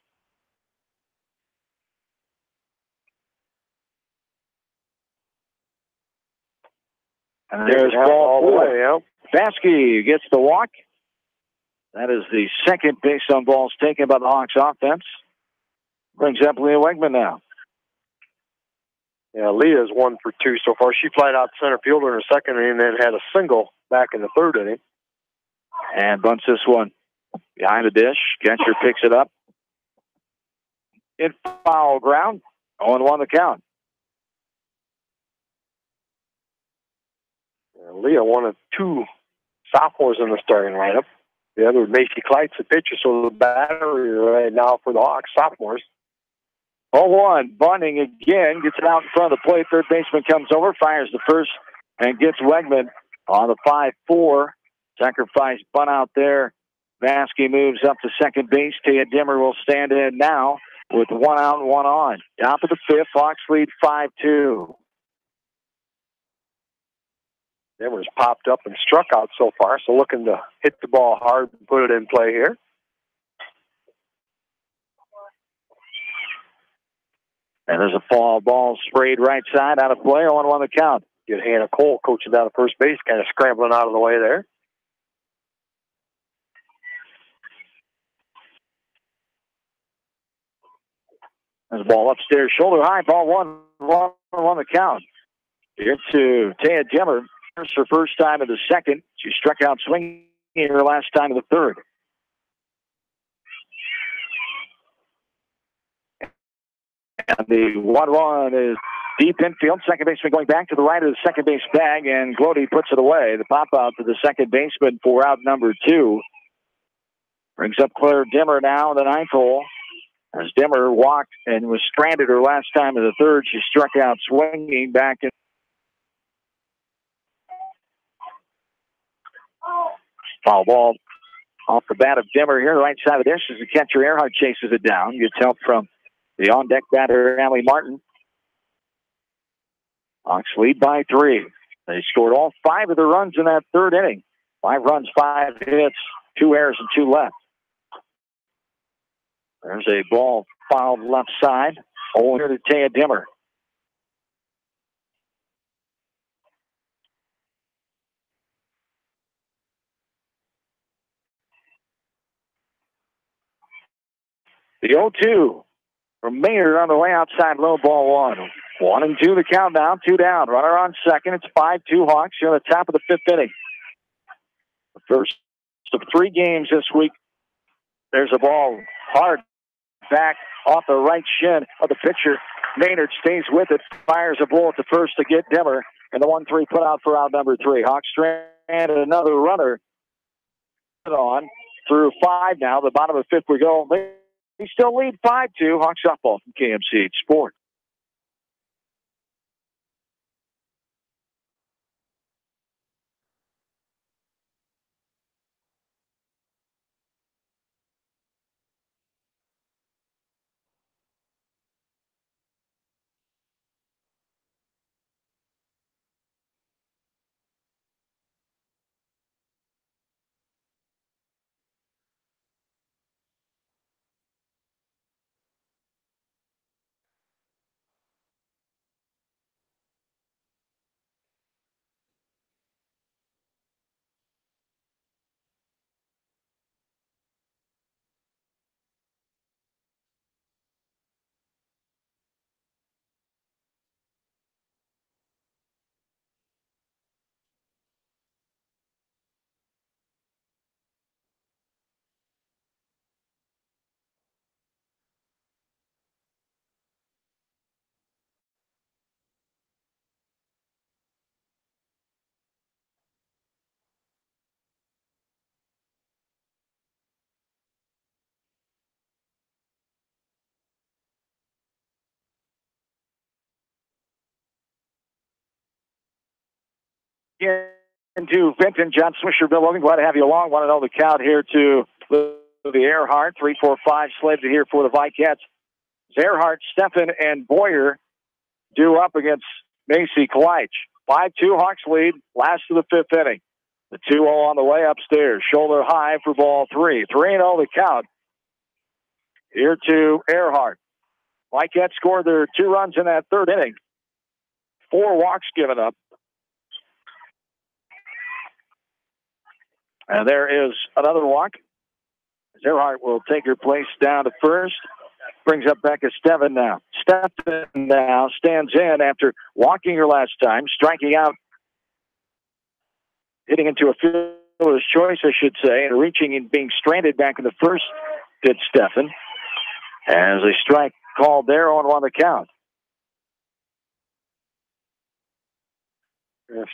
And there's ball 4. Vasky gets the walk. That is the 2nd base on balls taken by the Hawks offense. Brings up Leah Wegman now. Yeah, Leah's 1 for 2 so far. She flied out center fielder in her 2nd inning and then had a single back in the 3rd inning. And bunts this one behind the dish. Catcher picks it up. In foul ground. 0-1 the count. Leah, one of 2 sophomores in the starting lineup. The other, Macy Kleitz, the pitcher, so the battery right now for the Hawks sophomores. 0-1, bunting again, gets it out in front of the plate. 3rd baseman comes over, fires the first, and gets Wegman on the 5-4. Sacrifice bunt out there. Vasky moves up to 2nd base. Taya Dimmer will stand in now with 1 out and 1 on. Top of the 5th, Hawks lead 5-2. Dimmer's popped up and struck out so far, so looking to hit the ball hard and put it in play here. And there's a foul ball sprayed right side out of play. 0-1 the count. Get Hannah Cole coaching down at first base, kind of scrambling out of the way there. There's a ball upstairs, shoulder high, ball 1-1 the count. Here to Taya Dimmer. It's her first time in the 2nd. She struck out swinging her last time in the 3rd. And the 1-1 is deep infield. 2nd baseman going back to the right of the 2nd base bag, and Glody puts it away. The pop out to the 2nd baseman for out number 2. Brings up Claire Dimmer now in the 9th hole. As Dimmer walked and was stranded her last time in the third, she struck out swinging back in. Foul ball off the bat of Dimmer here, right side of the dish as the catcher Earhart chases it down. Gets help from the on-deck batter, Allie Martin. Hawks lead by 3. They scored all 5 of the runs in that third inning. 5 runs, 5 hits, 2 errors, and 2 left. There's a ball fouled left side. Hole here to Taya Dimmer. The 0-2 from Mayer on the way outside, low ball 1. 1-2 the countdown, 2 down. Runner on second. It's 5-2 Hawks here at the top of the 5th inning. The first of 3 games this week. There's a ball hard back off the right shin of the pitcher. Maynard stays with it, fires a ball at the first to get Dimmer, and the 1-3 put out for out number 3. Hawks stranded another runner on through 5 now. The bottom of the 5th we go. They still lead 5-2. Hawks softball from KMCH Sports. Into Vinton, John Swisher, Bill Logan. Glad to have you along. Want to know the count here to the Earhart. 3-4-5 slated here for the Vikets. Earhart, Steffen, and Boyer due up against Macy Kleitch. 5-2 Hawks lead. Last of the 5th inning. The 2-0 on the way upstairs. Shoulder high for ball 3. 3-0 the count. Here to Earhart. Vikets scored their 2 runs in that third inning. 4 walks given up. And there is another walk. Earhart will take her place down to first. Brings up Becca Steffen now. Steffen now stands in after walking her last time, striking out, hitting into a fielder's choice, I should say, and reaching and being stranded back in the first did Steffen. As a strike called there on 1 the count.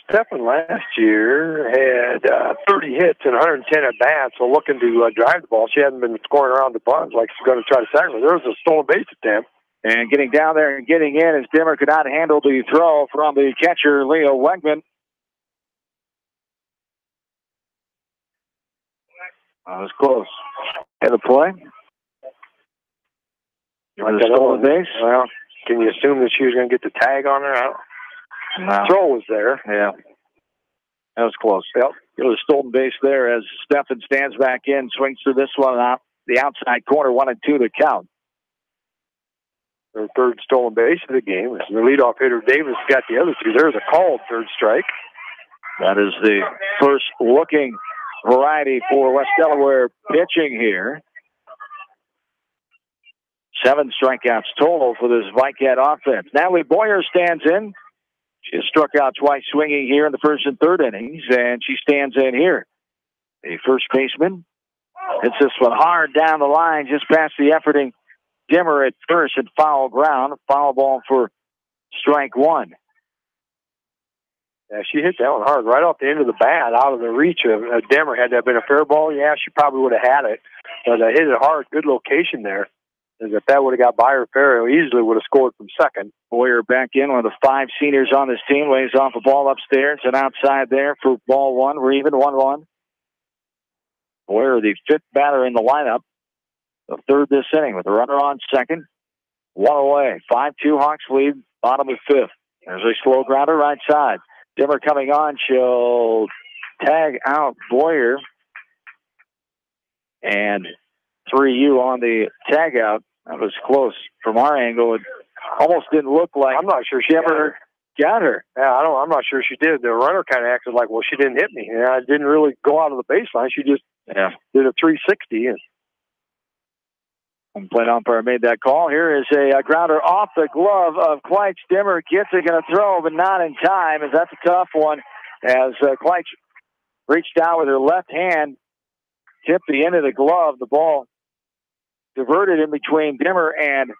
Steffen last year had 30 hits and 110 at bats, so looking to drive the ball. She hadn't been scoring around the buns like she's going to try to tackle. There was a stolen base attempt. And getting down there and getting in as Dimmer could not handle the throw from the catcher, Leo Wegman. That was close. And the play. The stolen base. Well, can you assume that she was going to get the tag on her? No. Throw was there. Yeah. That was close. Yep. It was a stolen base there as Steffen stands back in, swings through this one out the outside corner, 1-2 the count. Their third stolen base of the game. As the leadoff hitter Davis got the other 2. There's a called third strike. That is the first looking variety for West Delaware pitching here. 7 strikeouts total for this Vicat offense. Natalie Boyer stands in. She has struck out twice swinging here in the first and third innings, and she stands in here. The first baseman hits this one hard down the line, just past the efforting Dimmer at first at foul ground. Foul ball for strike 1. Yeah, she hit that one hard, right off the end of the bat, out of the reach of Dimmer. Had that been a fair ball, yeah, she probably would have had it. But hit it hard, good location there. If that would have got by or fair, he easily would have scored from second. Boyer back in, one of the 5 seniors on this team, lays off a ball upstairs and outside there for ball 1. We're even 1-1. Boyer, the 5th batter in the lineup, the 3rd this inning with a runner on second. 1 away. 5-2 Hawks lead, bottom of 5th. There's a slow grounder right side. Dimmer coming on. She'll tag out Boyer. And 3U on the tag out. That was close. From our angle, it almost didn't look like I'm not sure she Dimmer got her. Yeah, I'm not sure she did. The runner kind of acted like, well, she didn't hit me. Yeah, I didn't really go out of the baseline. She just did a 360. And plate umpire made that call. Here is a grounder off the glove of Kleitz. Dimmer gets it, going to throw, but not in time. As that's a tough one. As Kleitz reached out with her left hand, tipped the end of the glove. The ball diverted in between Dimmer and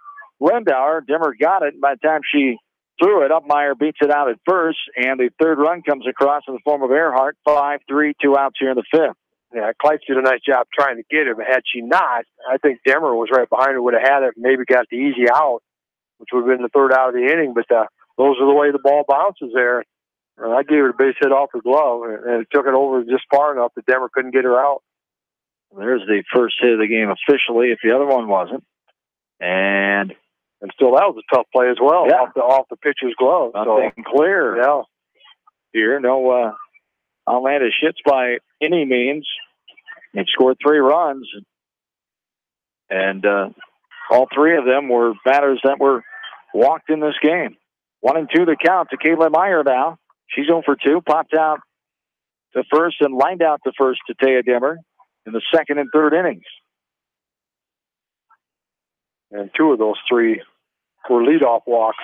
Lindauer. Dimmer got it. By the time she threw it, Upmeyer beats it out at first, and the 3rd run comes across in the form of Earhart. 5-3, 2 outs here in the 5th. Yeah, Kleitz did a nice job trying to get it, but had she not, I think Dimmer was right behind her, would have had it, maybe got the easy out, which would have been the 3rd out of the inning. But those are the way the ball bounces there. I gave her a base hit off her glove, and it took it over just far enough that Dimmer couldn't get her out. There's the first hit of the game officially, if the other one wasn't. And still, that was a tough play as well, off the pitcher's glove. Nothing clear. Yeah. Here, no outlandish hits by any means. They've scored 3 runs. And all 3 of them were batters that were walked in this game. 1-2 the count to Caitlin Meyer now. She's 0 for 2. Popped out to first and lined out to first to Taya Dimmer in the 2nd and 3rd innings. And 2 of those 3 were leadoff walks.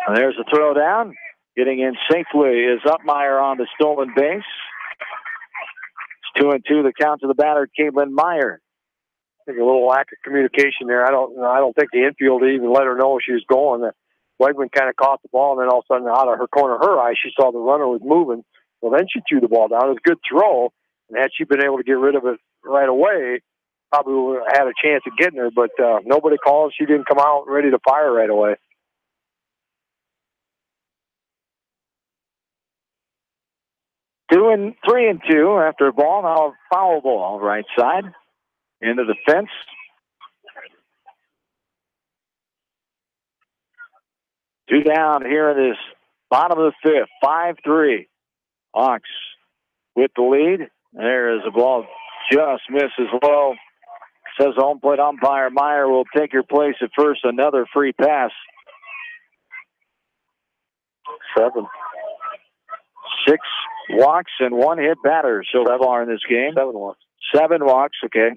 And there's the throw down. Getting in safely is Upmeyer on the stolen base. It's 2-2 the count to the batter, Caitlin Meyer. I think a little lack of communication there. I don't think the infield even let her know she was going. Wegman kind of caught the ball, and then all of a sudden, out of her corner of her eye, she saw the runner was moving. Well, then she threw the ball down. It was a good throw, and had she been able to get rid of it right away, probably would have had a chance of getting her. But nobody called. She didn't come out ready to fire right away. Two and 3-2 after a ball. Now a foul ball right side into the fence. Two down here in this bottom of the 5th. 5-3. Hawks with the lead. There is a ball just misses low. Says home plate umpire Meyer will take your place at first. Another free pass. 7. 6 walks and 1 hit batter so far in this game. 7 walks. 7 walks, okay.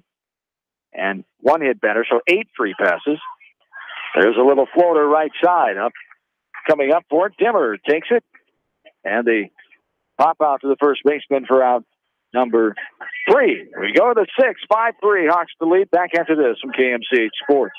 And 1 hit batter, so 8 free passes. There's a little floater right side. Coming up for it, Dimmer takes it. And they pop out to the first baseman for out number 3. We go to the 6th. 5-3. Hawks the lead. Back after this from KMCH Sports.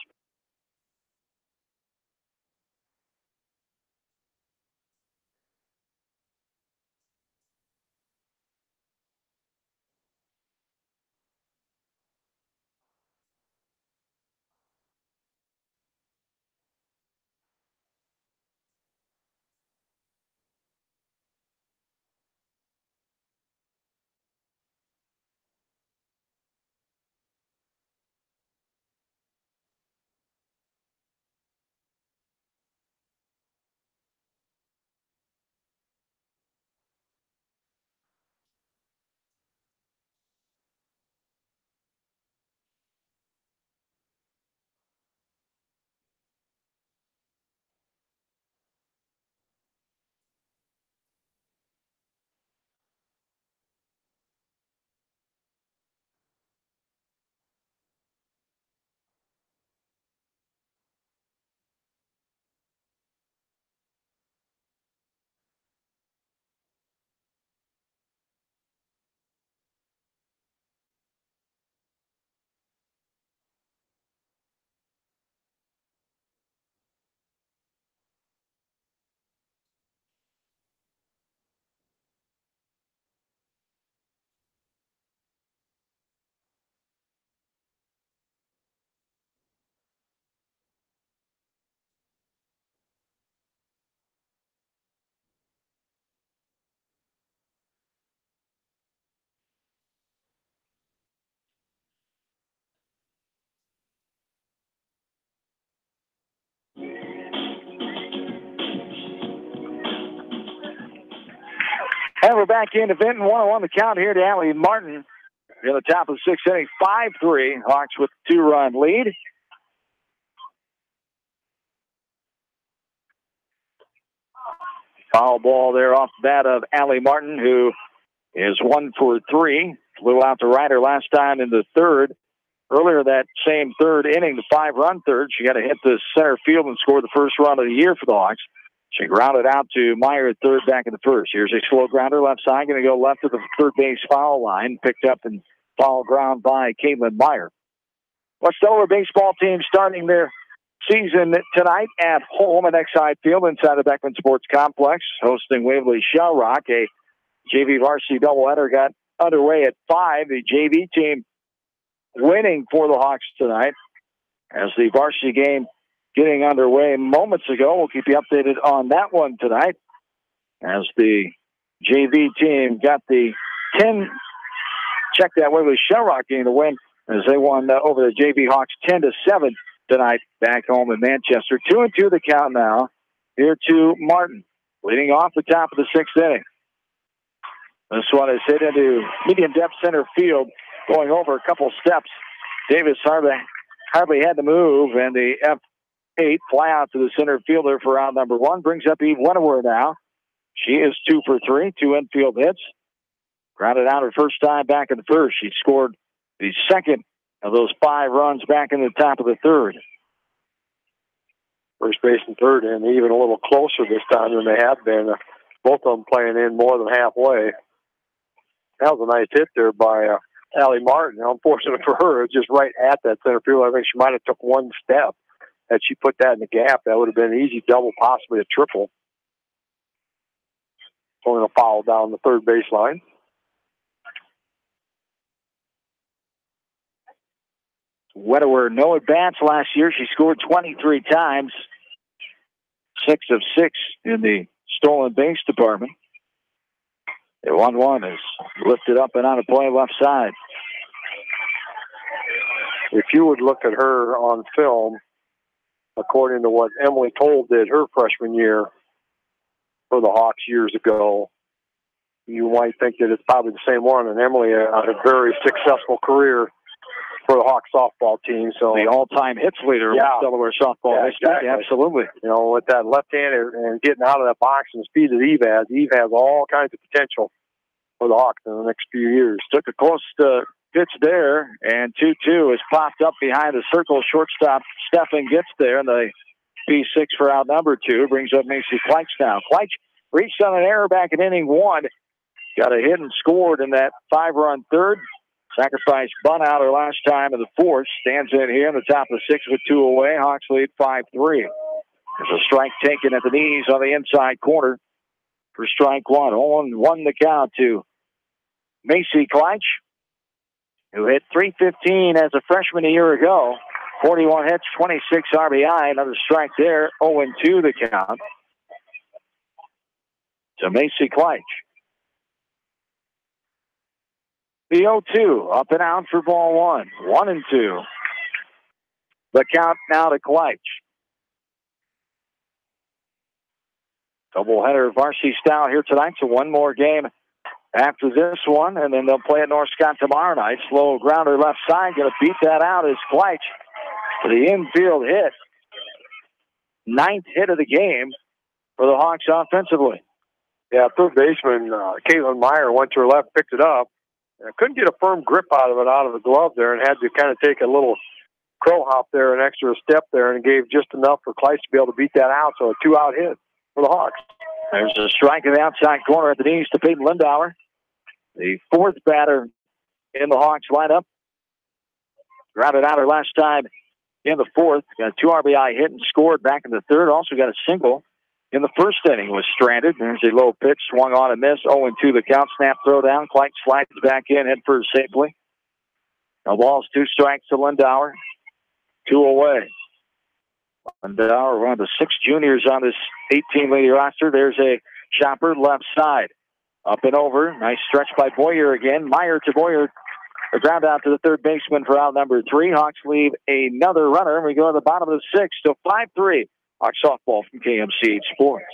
back into Vinton. 1-1 the count here to Allie Martin. In the top of the sixth inning, 5-3. Hawks with a 2-run lead. Foul ball there off the bat of Allie Martin, who is 1 for 3. Flew out to right her last time in the third. Earlier that same third inning, the 5-run third, she got to hit the center field and score the first run of the year for the Hawks. She grounded out to Meyer at third, back in the first. Here's a slow grounder left side, going to go left of the third base foul line. Picked up and foul ground by Caitlin Meyer. West Delaware baseball team starting their season tonight at home at Exide Field inside the Beckman Sports Complex, hosting Waverly Shell Rock. A JV varsity doubleheader got underway at 5. The JV team winning for the Hawks tonight as the varsity game getting underway moments ago. We'll keep you updated on that one tonight as the JV team got the 10. Check that Waverly Shell Rock game to win as they won over the JV Hawks 10-7 tonight back home in Manchester. 2-2 the count now. Here to Martin, leading off the top of the sixth inning. This one is hit into medium depth center field, going over a couple steps. Davis hardly had to move, and the F8 fly out to the center fielder for round number 1. Brings up Eve Winterware now. She is 2 for 3, 2 infield hits. Grounded out her first time back in the first. She scored the second of those 5 runs back in the top of the third. First base and third, and even a little closer this time than they have been. Both of them playing in more than halfway. That was a nice hit there by Allie Martin. Unfortunately for her, it was just right at that center field. I think she might have took one step. Had she put that in the gap, that would have been an easy double, possibly a triple. Going to foul down the third baseline. Winterware, no at-bats last year. She scored 23 times. 6 of 6 in the stolen base department. The 1-1 is lifted up and out of play left side. If you would look at her on film, according to what Emily Toll did her freshman year for the Hawks years ago, you might think that it's probably the same one. And Emily had a very successful career for the Hawks softball team. So the all-time hits leader, yeah. Delaware softball. Exactly. Absolutely. You know, with that left hand and getting out of that box and the speed that Eve has all kinds of potential for the Hawks in the next few years. Took a close pitch there, and 2-2 is popped up behind the circle. Shortstop Stefan gets there, and the P6 for out number 2 brings up Macy Kleitch now. Kleitch reached on an error back in inning 1. Got a hit and scored in that 5-run third. Sacrifice bunt out her last time in the fourth. Stands in here in the top of the 6th with 2 away. Hawks lead 5-3. There's a strike taken at the knees on the inside corner for strike 1. 0-1 the count to Macy Kleitch, who hit .315 as a freshman a year ago. 41 hits, 26 RBI. Another strike there. 0-2 the count to Macy Kleitch. The 0-2, up and out for ball 1. 1-2. The count now to Kleitch. Doubleheader varsity style here tonight, so one more game after this one, and then they'll play at North Scott tomorrow night. Slow grounder left side, going to beat that out as Kleitch for the infield hit. 9th hit of the game for the Hawks offensively. Yeah, third baseman Caitlin Meyer went to her left, picked it up. Couldn't get a firm grip out of the glove there, and had to kind of take a little crow hop there, an extra step there, and gave just enough for Kleitch to be able to beat that out. So a 2-out hit for the Hawks. There's a strike in the outside corner at the knees to Peyton Lindauer, the 4th batter in the Hawks lineup. Grounded out her last time in the 4th. Got a 2 RBI hit and scored back in the 3rd. Also got a single in the 1st inning. Was stranded. There's a low pitch, swung on and missed. 0-2 the count. Snap, throw down. Kleitch slides back in, head first safely. No balls, 2 strikes to Lindauer. 2 away. Lindauer, one of the 6 juniors on this 18-lady roster. There's a chopper left side. Up and over. Nice stretch by Boyer again. Meyer to Boyer. The ground out to the third baseman for out number 3. Hawks leave another runner, and we go to the bottom of the 6th. So 5-3. Hawks softball from KMCH Sports.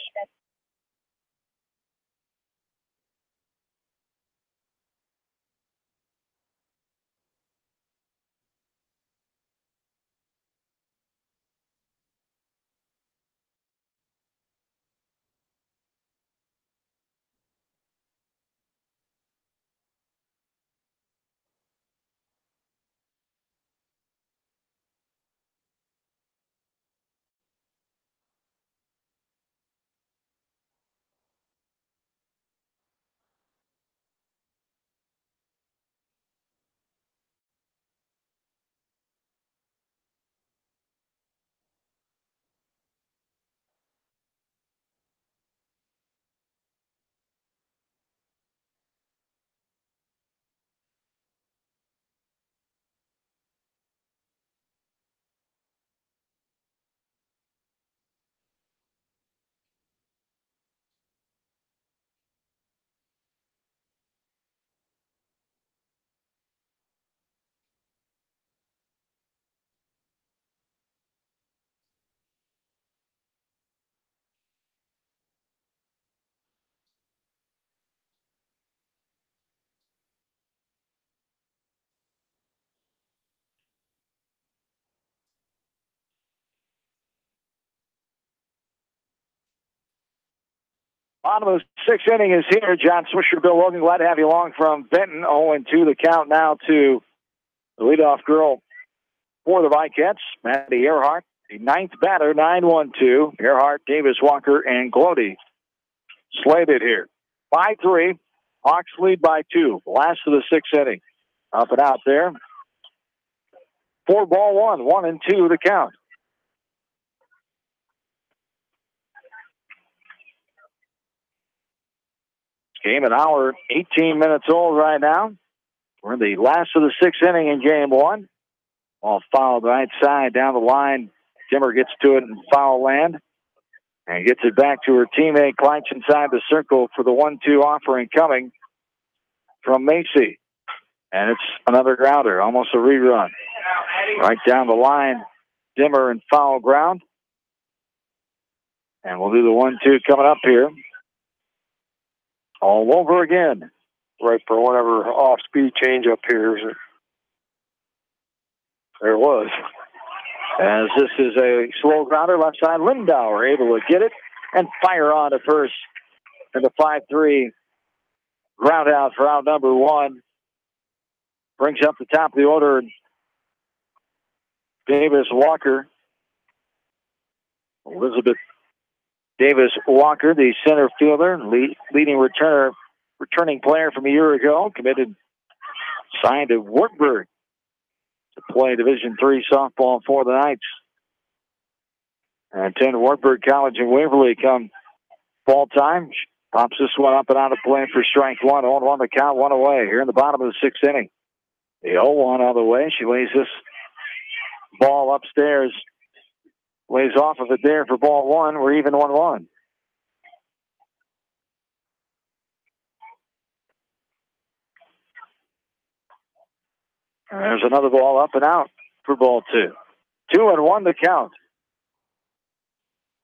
Bottom of the sixth inning is here. John Swisher, Bill Logan, glad to have you along from Vinton. 0-2 the count now to the leadoff girl for the Vikings, Maddie Earhart. The ninth batter, 9-1-2. Earhart, Davis, Walker, and Glody slated here. 5-3. Hawks lead by 2. Last of the sixth inning. Up and out there. 4-1. 1-2 the count. Game an hour, 18 minutes old right now. We're in the last of the sixth inning in game one. Ball fouled right side down the line. Timmer gets to it in foul land and gets it back to her teammate Kleitz inside the circle for the 1-2 offering coming from Macy. And it's another grounder, almost a rerun. Right down the line, Dimmer in foul ground. And we'll do the 1-2 coming up here. All over again. Right for whatever off-speed change up here. There it was. As this is a slow grounder, left side, Lindauer able to get it and fire on to first. And the 5-3 ground out for out number one. Brings up the top of the order Davis Walker. Elizabeth Davis Walker, the center fielder, leading returning player from a year ago, committed, signed to Wartburg to play Division III softball for the Knights. And attend Wartburg College in Waverly come fall time. Pops this one up and out of play for strike one. 0-1 the count, one away here in the bottom of the sixth inning. The 0-1 on the way. She lays this ball upstairs. Lays off of it there for ball one. We're even 1-1. And there's another ball up and out for ball two. 2-1 the count.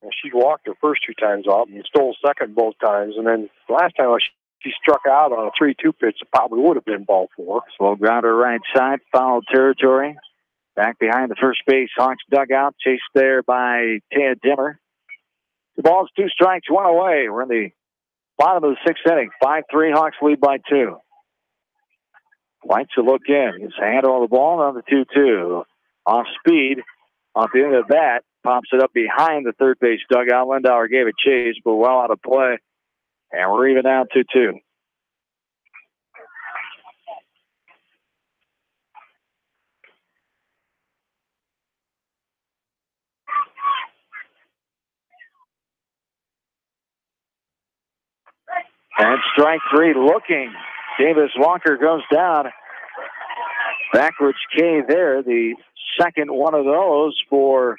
Well, she walked her first 2 times off and stole second both times. And then the last time she struck out on a 3-2 pitch, it probably would have been ball 4. Slow grounder right side, foul territory. Back behind the first base Hawks dugout, chased there by Ted Dimmer. The ball's 2 strikes, 1 away. We're in the bottom of the sixth inning. 5-3, Hawks lead by 2. Lights to look in. His hand on the ball on the 2-2. Off speed, off the end of the bat, pops it up behind the third base dugout. Lindauer gave it chase, but well out of play. And we're even down 2-2. And strike 3 looking. Davis Walker goes down. Backwards K there. The second one of those for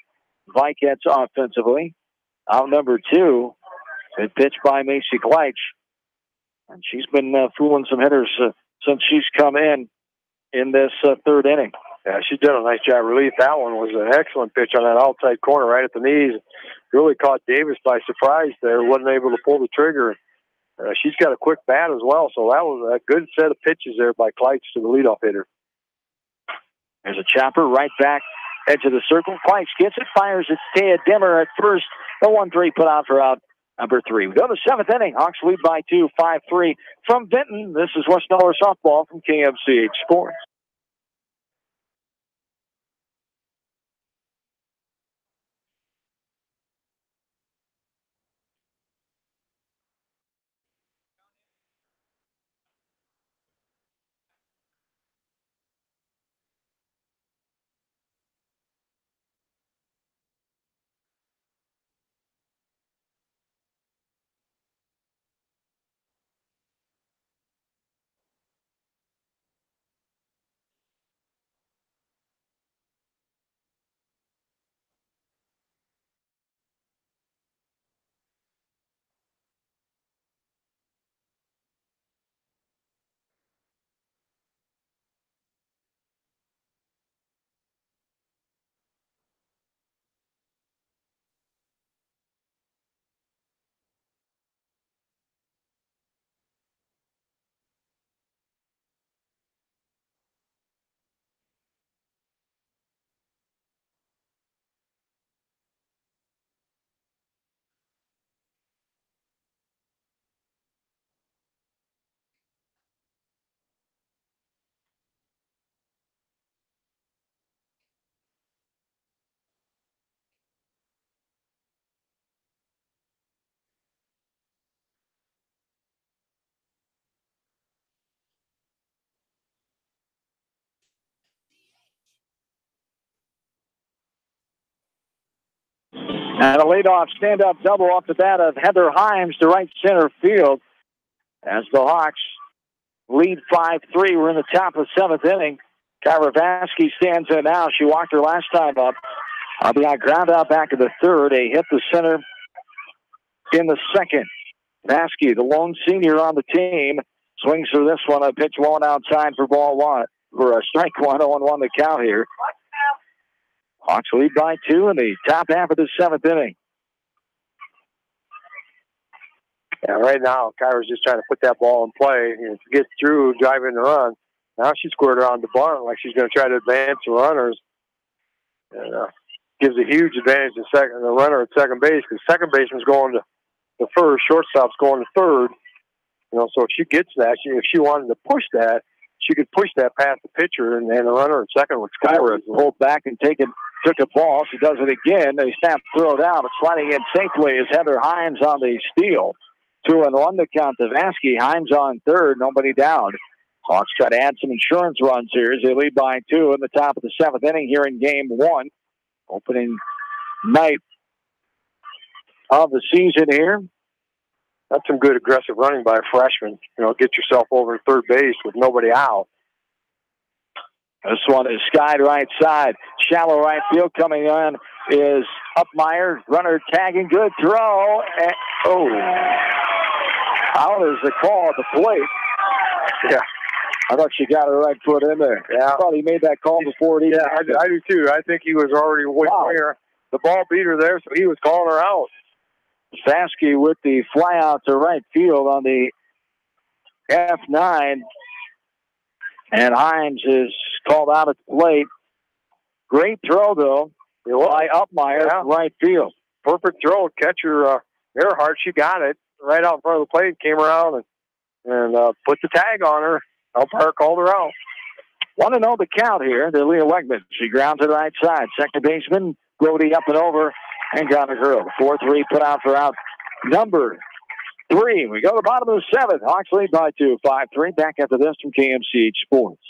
Vikets offensively. Out number 2. Been pitched by Macy Kleitz. And she's been fooling some hitters since she's come in this third inning. Yeah, she did a nice job relief. That one was an excellent pitch on that outside corner right at the knees. Really caught Davis by surprise there. Wasn't able to pull the trigger. She's got a quick bat as well, so that was a good set of pitches there by Kleitz to the leadoff hitter. There's a chopper right back, edge of the circle. Kleitz gets it, fires it. Ted Dimmer at first. The 1-3 put out for out number 3. We go to the seventh inning. Hawks lead by 2, 5-3 from Vinton. This is West Delaware softball from KMCH Sports. And a leadoff stand-up double off the bat of Heather Himes to right center field as the Hawks lead 5-3. We're in the top of the 7th inning. Kyra Vasky stands in now. She walked her last time up. RBI ground out back in the 3rd. A hit the center in the 2nd. Vasky, the lone senior on the team, swings for this one. A pitch one outside for ball one. For a strike one, 0-1 the count here. Hawks lead by 2 in the top half of the 7th inning. Yeah, right now, Kyra's just trying to put that ball in play and get through, driving the run. Now she's squared around the bunt like she's going to try to advance the runners. And gives a huge advantage to the runner at second base, because second baseman's going to the first, shortstop's going to third. You know, so if she gets that, if she wanted to push that, she could push that past the pitcher, and the runner at second would score it. Hold back and took a ball. She does it again. They snap, throw it out. Sliding in safely is Heather Himes on the steal. 2-1 to count to Vasky. Himes on third, nobody down. Hawks try to add some insurance runs here as they lead by 2 in the top of the 7th inning here in game 1. Opening night of the season here. That's some good aggressive running by a freshman. You know, get yourself over to third base with nobody out. This one is skied right side. Shallow right field coming on is Upmeyer. Runner tagging, good throw. And, out is the call at the plate. Yeah. I thought she got her right foot in there. Yeah. I thought he made that call before it even happened. I do too. I think he was already waiting here. The ball beat her there, so he was calling her out. Vasky with the fly out to right field on the F9. And Himes is called out at the plate. Great throw, though, by Upmeyer, right field. Perfect throw. Catcher Earhart, she got it right out in front of the plate, came around and put the tag on her. Umpire called her out. 1-0 the count here to Leah Wegman. She grounds to the right side. Second baseman, Brody up and over, and got a girl. 4-3 put out for out number 3. We go to the bottom of the 7th. Hawks lead by 2, 5-3. Back after this from KMCH Sports.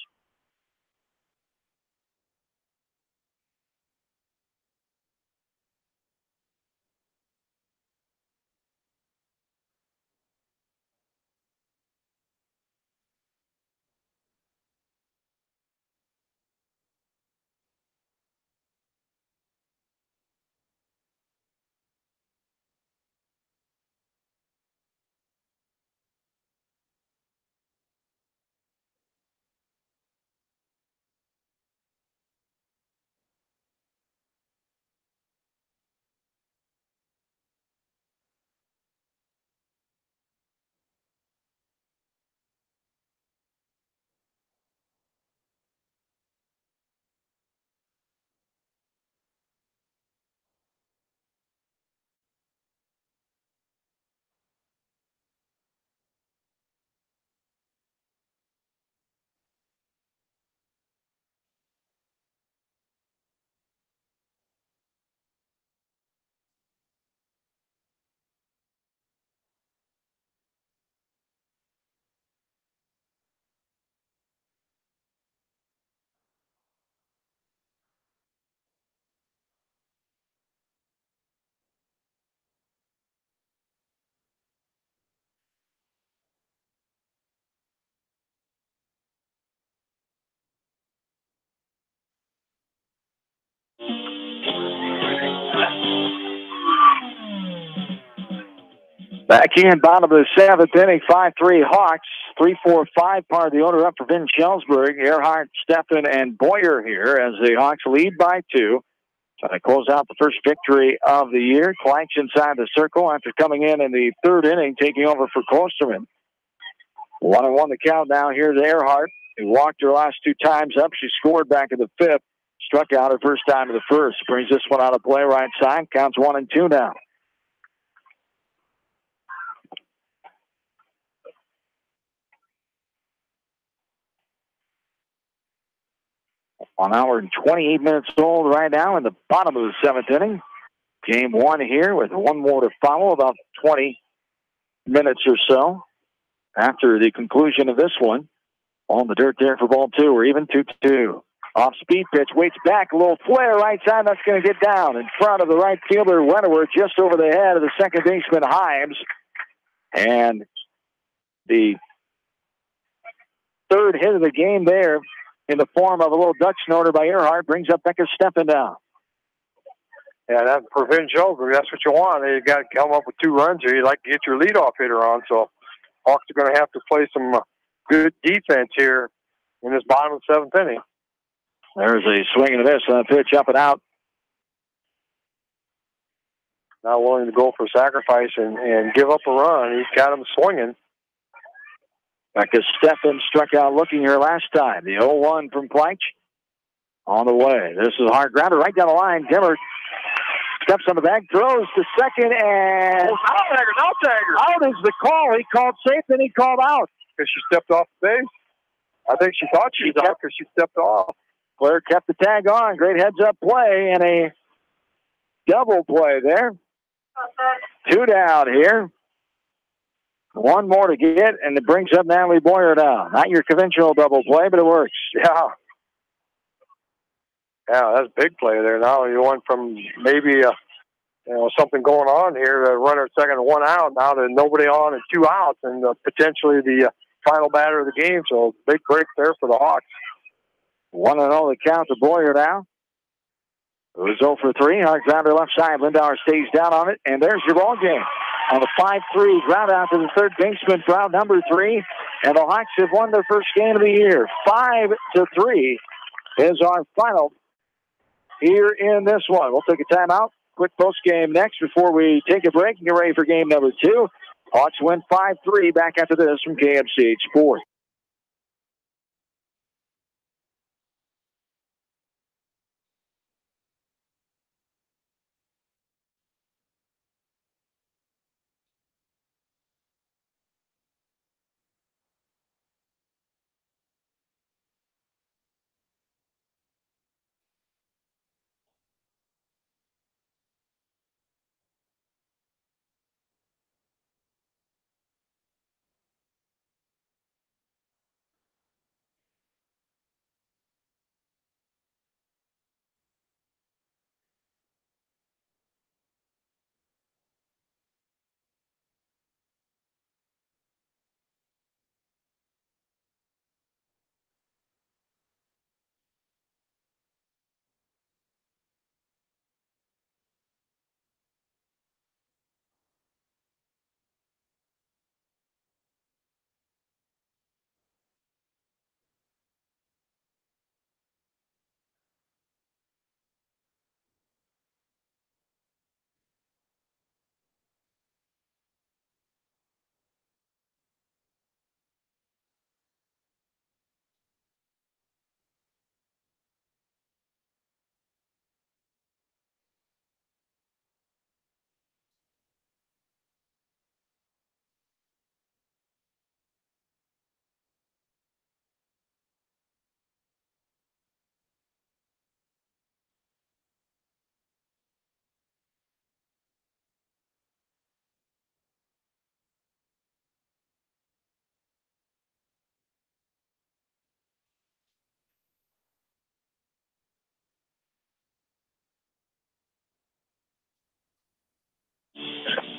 Back in, bottom of the 7th inning, 5-3 Hawks, 3-4-5 part of the order up for Vinton Shellsburg. Earhart, Steffen, and Boyer here as the Hawks lead by 2. Trying to close out the first victory of the year. Kleitz inside the circle after coming in the 3rd inning, taking over for Klosterman. 1-1 the count now here to Earhart, who walked her last 2 times up. She scored back in the 5th, struck out her first time in the 1st. Brings this one out of play right side, counts 1-2 now. 1 hour and 28 minutes old right now in the bottom of the 7th inning. Game 1 here with 1 more to follow, about 20 minutes or so after the conclusion of this one. On the dirt there for ball 2. We're even 2-2. Off-speed pitch, waits back, a little flare right side. That's going to get down in front of the right fielder, Wentworth, just over the head of the second baseman, Himes. And the third hit of the game there in the form of a little duck snorter by Earhart brings up Becca Steffen down. Yeah, that for Vinton Shellsburg, that's what you want. You got to come up with 2 runs here. You'd like to get your leadoff hitter on. So Hawks are going to have to play some good defense here in this bottom of the 7th inning. There's a swing and a miss on a pitch up and out. Not willing to go for sacrifice and give up a run. He's got him swinging. Becca Steffen struck out looking here last time. The 0-1 from Kleitch on the way. This is a hard grounder right down the line. Dimmer steps on the bag, throws to second, and out is the call. He called safe, then he called out. Because she stepped off the base. I think she thought she was out because she stepped off. Blair kept the tag on. Great heads-up play and a double play there. 2 down here. 1 more to get, and it brings up Natalie Boyer down. Not your conventional double play, but it works. Yeah. Yeah, that's a big play there. Now you went from maybe something going on here, a runner at second and 1 out, now to nobody on and 2 outs, and potentially the final batter of the game. So big break there for the Hawks. 1-0 the count to Boyer now. It was 0 for 3. Hard grounder left side. Lindauer stays down on it, and there's your ball game. On the 5-3 ground out to the third baseman, crowd number 3, and the Hawks have won their first game of the year. 5-3 is our final here in this one. We'll take a timeout. Quick post game next before we take a break and get ready for game number 2. Hawks win 5-3. Back after this from KMCH Sports.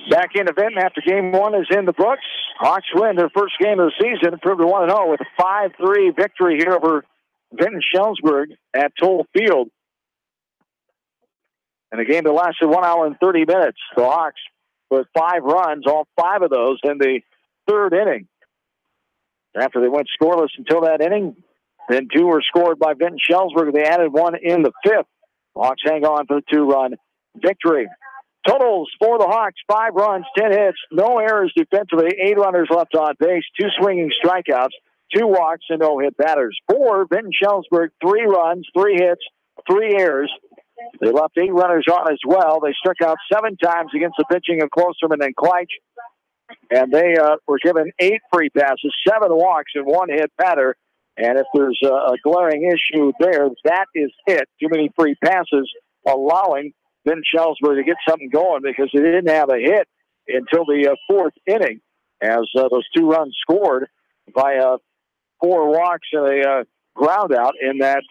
Back in Vinton after game 1 is in the books. Hawks win their first game of the season, improved to 1-0 with a 5-3 victory here over Vinton Shellsburg at Toll Field. And a game that lasted 1 hour and 30 minutes. The Hawks with 5 runs, all 5 of those in the 3rd inning. After they went scoreless until that inning, then 2 were scored by Vinton Shellsburg. They added 1 in the 5th. The Hawks hang on for the 2-run victory. Totals for the Hawks, 5 runs, 10 hits, no errors defensively, 8 runners left on base, 2 swinging strikeouts, 2 walks, and no hit batters. For Vinton Shellsburg, 3 runs, 3 hits, 3 errors. They left 8 runners on as well. They struck out 7 times against the pitching of Klosterman and Kleitch. And they were given 8 free passes, 7 walks, and 1 hit batter. And if there's a glaring issue there, that is it. Too many free passes, allowing Vinton Shellsburg to get something going because they didn't have a hit until the 4th inning as those 2 runs scored by 4 walks and a ground out in that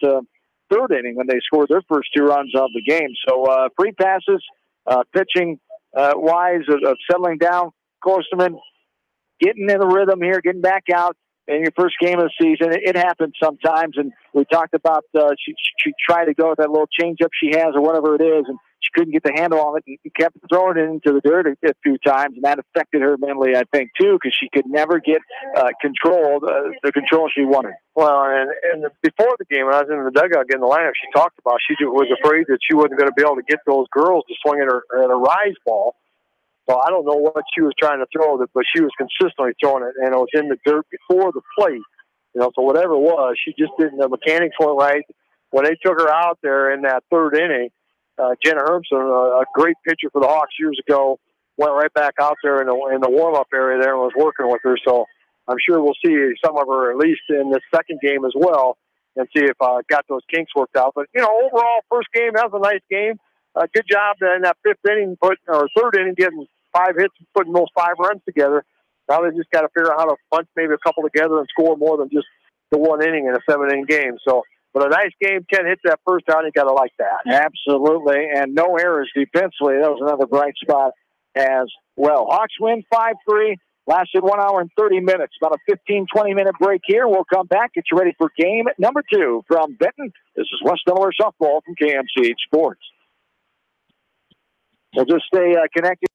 third inning when they scored their first 2 runs of the game. So free passes, pitching wise of settling down. Klosterman getting in the rhythm here, getting back out in your first game of the season. It happens sometimes, and we talked about she tried to go with that little changeup she has or whatever it is, and she couldn't get the handle on it and kept throwing it into the dirt a few times, and that affected her mentally, I think, too, because she could never get the control she wanted. Well, and before the game, when I was in the dugout getting the lineup, she talked about she was afraid that she wasn't going to be able to get those girls to swing at a rise ball. So I don't know what she was trying to throw, but she was consistently throwing it, and it was in the dirt before the plate. So whatever it was, she just didn't. The mechanics weren't right. When they took her out there in that third inning, Jenna Hermson, a great pitcher for the Hawks years ago, went right back out there in the warm-up area there and was working with her. So I'm sure we'll see some of her at least in this second game as well, and see if got those kinks worked out. But overall, first game, that was a nice game. Good job in that third inning, getting 5 hits and putting those 5 runs together. Now they just got to figure out how to bunch maybe a couple together and score more than just the 1 inning in a 7-inning game. So, but a nice game. 10 hits that first out. You got to like that. Absolutely, and no errors defensively. That was another bright spot as well. Hawks win 5-3. Lasted 1 hour and 30 minutes. About a 15-20-minute break here. We'll come back. Get you ready for game number 2 from Vinton. This is West Delaware softball from KMCH Sports. So just stay connected.